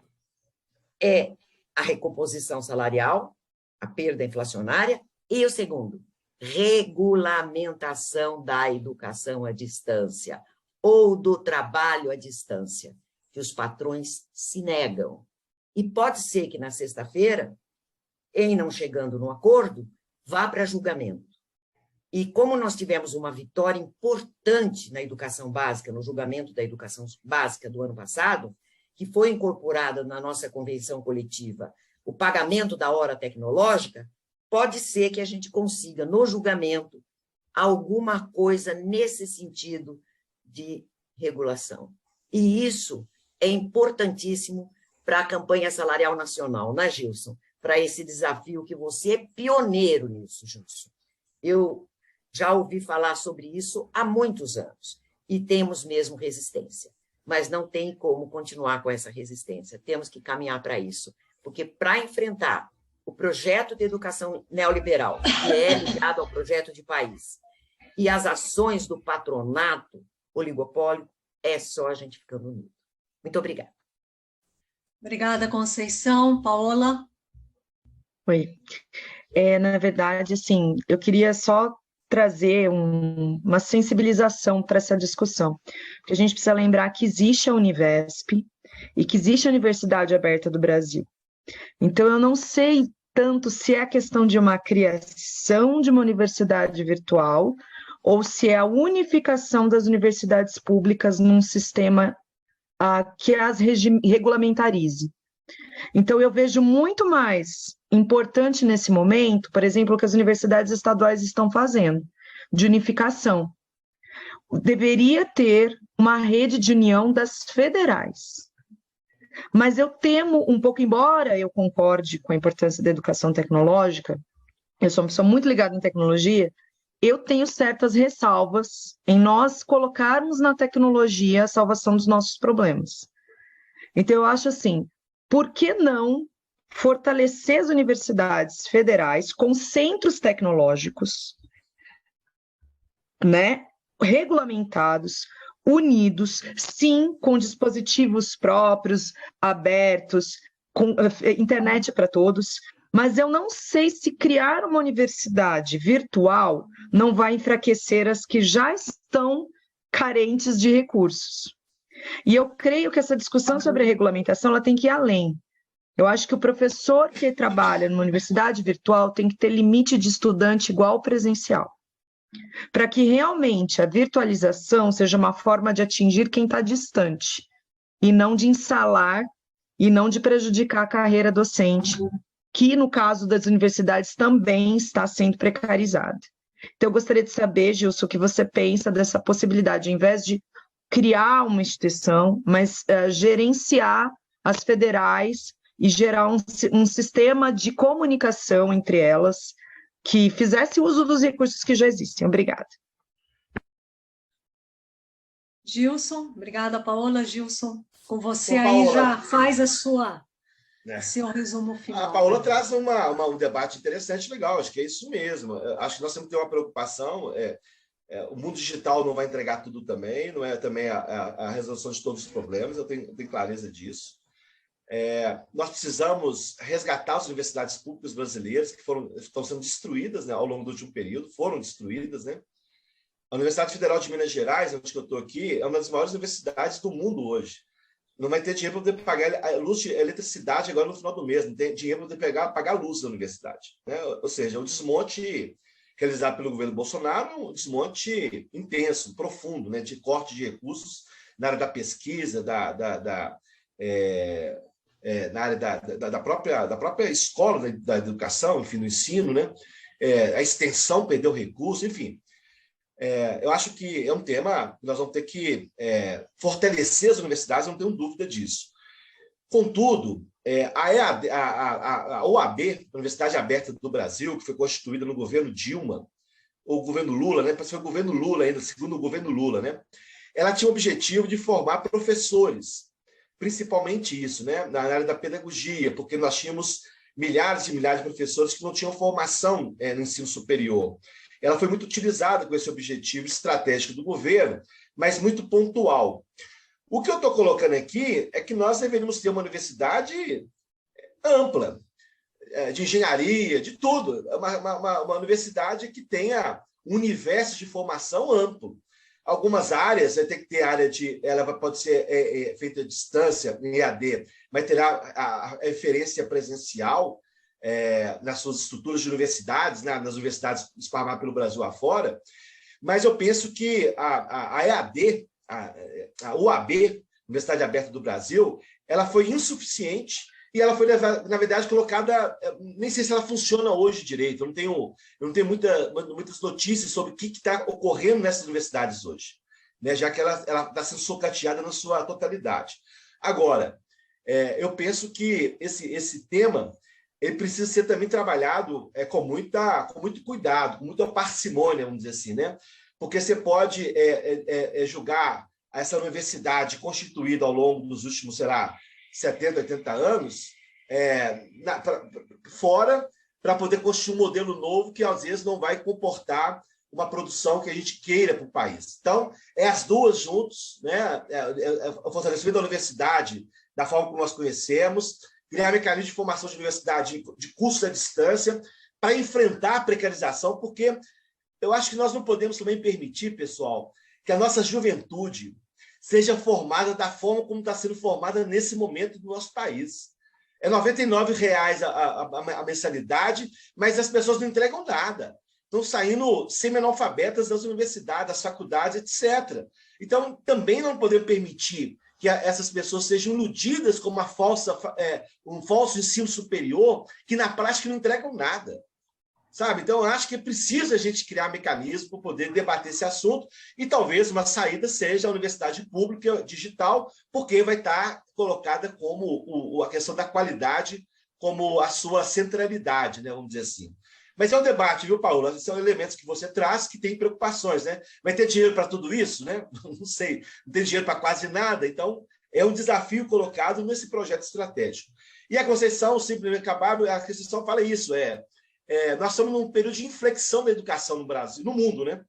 É a recomposição salarial, a perda inflacionária, e o segundo, regulamentação da educação à distância ou do trabalho à distância, que os patrões se negam. E pode ser que na sexta-feira, em não chegando no acordo, vá para julgamento. E como nós tivemos uma vitória importante na educação básica, no julgamento da educação básica do ano passado, que foi incorporada na nossa convenção coletiva, o pagamento da hora tecnológica, pode ser que a gente consiga, no julgamento, alguma coisa nesse sentido de regulação. E isso é importantíssimo para a campanha salarial nacional, né, Gilson? Para esse desafio que você é pioneiro nisso, Gilson. Eu já ouvi falar sobre isso há muitos anos e temos mesmo resistência, mas não tem como continuar com essa resistência. Temos que caminhar para isso, porque para enfrentar o projeto de educação neoliberal, que é ligado ao projeto de país, e as ações do patronato oligopólio, é só a gente ficando unido. Muito obrigada. Obrigada, Conceição. Paola? Oi. Na verdade, assim, eu queria só trazer uma sensibilização para essa discussão, porque a gente precisa lembrar que existe a Univesp e que existe a Universidade Aberta do Brasil. Então, eu não sei tanto se é a questão de uma criação de uma universidade virtual ou se é a unificação das universidades públicas num sistema que as regulamentarize. Então, eu vejo muito mais importante nesse momento, por exemplo, o que as universidades estaduais estão fazendo, de unificação. Deveria ter uma rede de união das federais. Mas eu temo um pouco, embora eu concorde com a importância da educação tecnológica, eu sou uma pessoa muito ligada em tecnologia, eu tenho certas ressalvas em nós colocarmos na tecnologia a salvação dos nossos problemas. Então, eu acho assim, por que não fortalecer as universidades federais com centros tecnológicos, né, regulamentados, unidos, sim, com dispositivos próprios, abertos, com internet para todos, mas eu não sei se criar uma universidade virtual não vai enfraquecer as que já estão carentes de recursos. E eu creio que essa discussão sobre a regulamentação ela tem que ir além. Eu acho que o professor que trabalha numa universidade virtual tem que ter limite de estudante igual ao presencial, para que realmente a virtualização seja uma forma de atingir quem está distante, e não de instalar, e não de prejudicar a carreira docente, que no caso das universidades também está sendo precarizada. Então eu gostaria de saber, Gilson, o que você pensa dessa possibilidade, ao invés de criar uma instituição, mas gerenciar as federais e gerar um sistema de comunicação entre elas que fizesse uso dos recursos que já existem. Obrigada. Gilson, obrigada, Paola. Gilson, com você Bom, aí Paola, já faz né? seu resumo final. A Paola traz um debate interessante, legal, acho que é isso mesmo. Acho que nós temos que ter uma preocupação, o mundo digital não vai entregar tudo também, não é também a resolução de todos os problemas, eu tenho clareza disso. Nós precisamos resgatar as universidades públicas brasileiras que estão sendo destruídas, né, ao longo do último período, foram destruídas, né? A Universidade Federal de Minas Gerais, onde eu estou aqui, é uma das maiores universidades do mundo hoje. Não vai ter dinheiro para poder pagar a luz, a eletricidade agora no final do mês, não tem dinheiro para poder pagar a luz da universidade, né? Ou seja, o desmonte realizado pelo governo Bolsonaro é um desmonte intenso, profundo, né, de corte de recursos na área da pesquisa, na área da própria escola, da educação, enfim, do ensino, né? A extensão perdeu recursos, enfim. Eu acho que é um tema que nós vamos ter que fortalecer as universidades, não tenho dúvida disso. Contudo, a OAB, a Universidade Aberta do Brasil, que foi constituída no governo Dilma, ou governo Lula, né? Parece que foi o governo Lula ainda, segundo o governo Lula, né? Ela tinha o objetivo de formar professores, principalmente isso, né? Na área da pedagogia, porque nós tínhamos milhares e milhares de professores que não tinham formação no ensino superior. Ela foi muito utilizada com esse objetivo estratégico do governo, mas muito pontual. O que eu estou colocando aqui é que nós deveríamos ter uma universidade ampla, de engenharia, de tudo. Uma universidade que tenha um universo de formação amplo. Algumas áreas, vai ter que ter ela pode ser feita à distância, em EAD, mas terá a referência presencial nas suas estruturas de universidades, né, nas universidades espalhadas pelo Brasil afora. Mas eu penso que a EAD, a UAB, Universidade Aberta do Brasil, ela foi insuficiente e ela foi, na verdade, colocada... Nem sei se ela funciona hoje direito, eu não tenho muitas notícias sobre o que está ocorrendo nessas universidades hoje, né, já que ela está sendo socateada na sua totalidade. Agora, eu penso que esse tema ele precisa ser também trabalhado com muito cuidado, com muita parcimônia, vamos dizer assim, né? Porque você pode julgar essa universidade constituída ao longo dos últimos, sei lá, 70, 80 anos, fora para poder construir um modelo novo que, às vezes, não vai comportar uma produção que a gente queira para o país. Então, as duas juntos, né? O fortalecimento da universidade, da forma como nós conhecemos, criar mecanismos de formação de universidade de cursos à distância para enfrentar a precarização, porque eu acho que nós não podemos também permitir, pessoal, que a nossa juventude seja formada da forma como está sendo formada nesse momento do nosso país. É R$ 99,00 a mensalidade, mas as pessoas não entregam nada. Estão saindo semi-analfabetas das universidades, das faculdades, etc. Então, também não podemos permitir que essas pessoas sejam iludidas com um falso ensino superior que, na prática, não entregam nada. sabe? Então, eu acho que é preciso a gente criar mecanismos para poder debater esse assunto e talvez uma saída seja a universidade pública digital, porque vai estar colocada como a questão da qualidade como a sua centralidade, né? Vamos dizer assim. Mas é um debate, viu, Paula? São elementos que você traz que tem preocupações, né? Vai ter dinheiro para tudo isso, né? Não sei, não tem dinheiro para quase nada, então é um desafio colocado nesse projeto estratégico. E a Conceição, simplesmente acabar, a Conceição fala isso, nós estamos num período de inflexão da educação no Brasil, no mundo, né?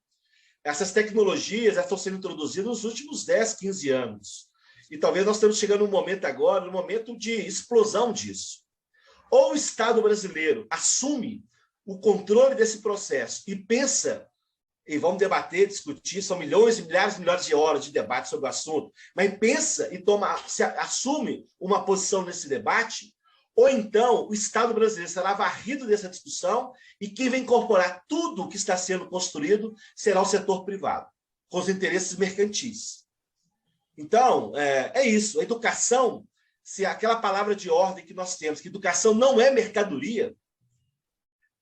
Essas tecnologias estão sendo introduzidas nos últimos 10, 15 anos. E talvez nós estamos chegando num momento agora, num momento de explosão disso. Ou o Estado brasileiro assume o controle desse processo e pensa, e vamos debater, discutir, são milhões e milhares de horas de debate sobre o assunto, mas pensa e assume uma posição nesse debate, ou então o Estado brasileiro será varrido dessa discussão e quem vai incorporar tudo o que está sendo construído será o setor privado, com os interesses mercantis. Então, é isso. A educação, se aquela palavra de ordem que nós temos, que educação não é mercadoria,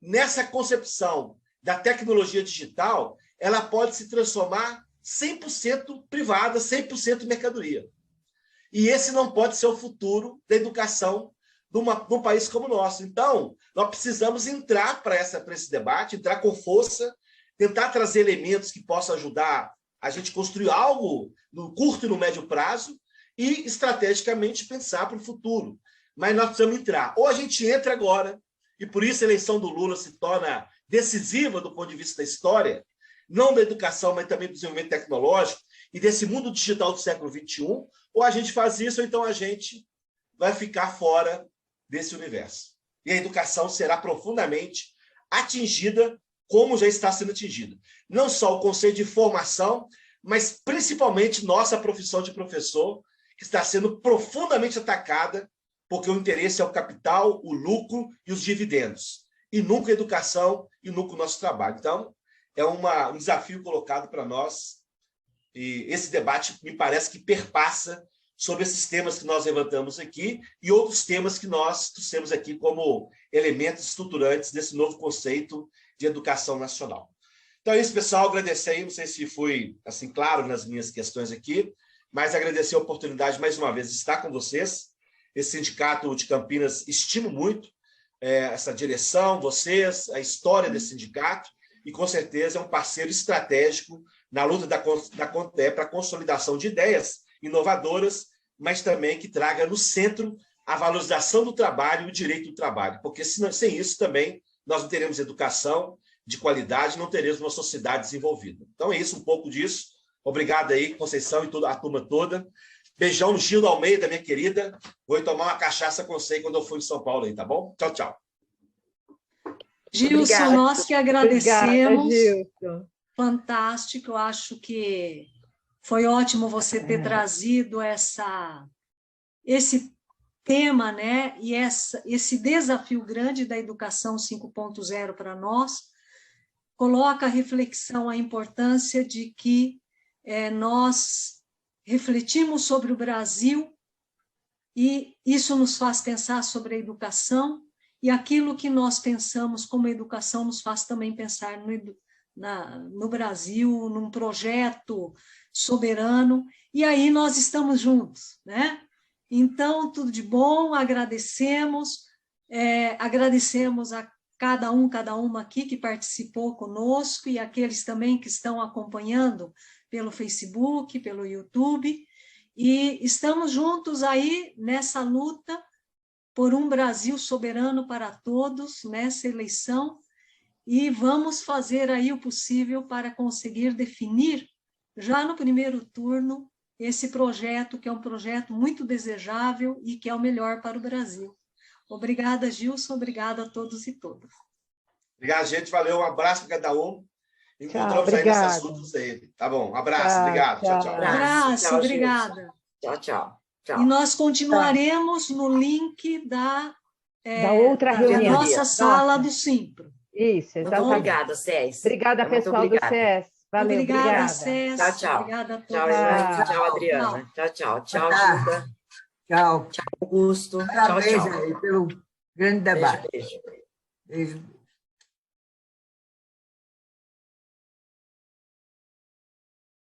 nessa concepção da tecnologia digital, ela pode se transformar 100% privada, 100% mercadoria. E esse não pode ser o futuro da educação de um país como o nosso. Então, nós precisamos entrar para esse debate, entrar com força, tentar trazer elementos que possam ajudar a gente construir algo no curto e no médio prazo e, estrategicamente, pensar para o futuro. Mas nós precisamos entrar. Ou a gente entra agora, e por isso a eleição do Lula se torna decisiva do ponto de vista da história, não da educação, mas também do desenvolvimento tecnológico e desse mundo digital do século XXI, ou a gente faz isso, ou então a gente vai ficar fora desse universo. E a educação será profundamente atingida, como já está sendo atingida. Não só o conceito de formação, mas principalmente nossa profissão de professor, que está sendo profundamente atacada, porque o interesse é o capital, o lucro e os dividendos. E nunca a educação e nunca o nosso trabalho. Então, é um desafio colocado para nós. E esse debate me parece que perpassa sobre esses temas que nós levantamos aqui e outros temas que nós trouxemos aqui como elementos estruturantes desse novo conceito de educação nacional. Então é isso, pessoal. Agradecer aí, não sei se fui assim claro nas minhas questões aqui, mas agradecer a oportunidade mais uma vez de estar com vocês. Esse sindicato de Campinas estimo muito essa direção, vocês, a história desse sindicato, e com certeza é um parceiro estratégico na luta para a consolidação de ideias inovadoras, mas também que traga no centro a valorização do trabalho e o direito do trabalho, porque sem isso também nós não teremos educação de qualidade, não teremos uma sociedade desenvolvida. Então é isso, um pouco disso. Obrigado aí, Conceição e toda a turma toda. Beijão, Gildo Almeida, minha querida. Vou tomar uma cachaça com você quando eu for em São Paulo aí, tá bom? Tchau, tchau. Gilson, Obrigada. nós que agradecemos. Obrigada, Gilson. Fantástico, eu acho que foi ótimo você ter trazido esse tema, né? E esse desafio grande da educação 5.0 para nós, coloca a reflexão, a importância de que nós refletimos sobre o Brasil e isso nos faz pensar sobre a educação e aquilo que nós pensamos como educação nos faz também pensar no Brasil, num projeto soberano, e aí nós estamos juntos, né? Então, tudo de bom, agradecemos a cada uma aqui que participou conosco e aqueles também que estão acompanhando pelo Facebook, pelo YouTube, e estamos juntos aí nessa luta por um Brasil soberano para todos, nessa eleição, e vamos fazer aí o possível para conseguir definir, já no primeiro turno, esse projeto, que é um projeto muito desejável e que é o melhor para o Brasil. Obrigada, Gilson, obrigada a todos e todas. Obrigado, gente, valeu, um abraço para cada um. Encontramos aí nesse assunto aí. Tá bom, um abraço, obrigado, tchau, tchau. Abraço, obrigada. Tchau, tchau. E nós continuaremos no link da outra reunião. Nossa sala do Simpro. Isso, exatamente. Muito obrigada, Cés. Obrigada, pessoal do SES. Valeu, obrigada. Cés. Tchau, tchau. Obrigada a todos. Tchau, Elaine. Tchau, Adriana. Tchau, tchau. Tchau, Gilda. Tchau. Tchau, Augusto. Parabéns Tchau, tchau. aí pelo grande debate. Beijo. Beijo.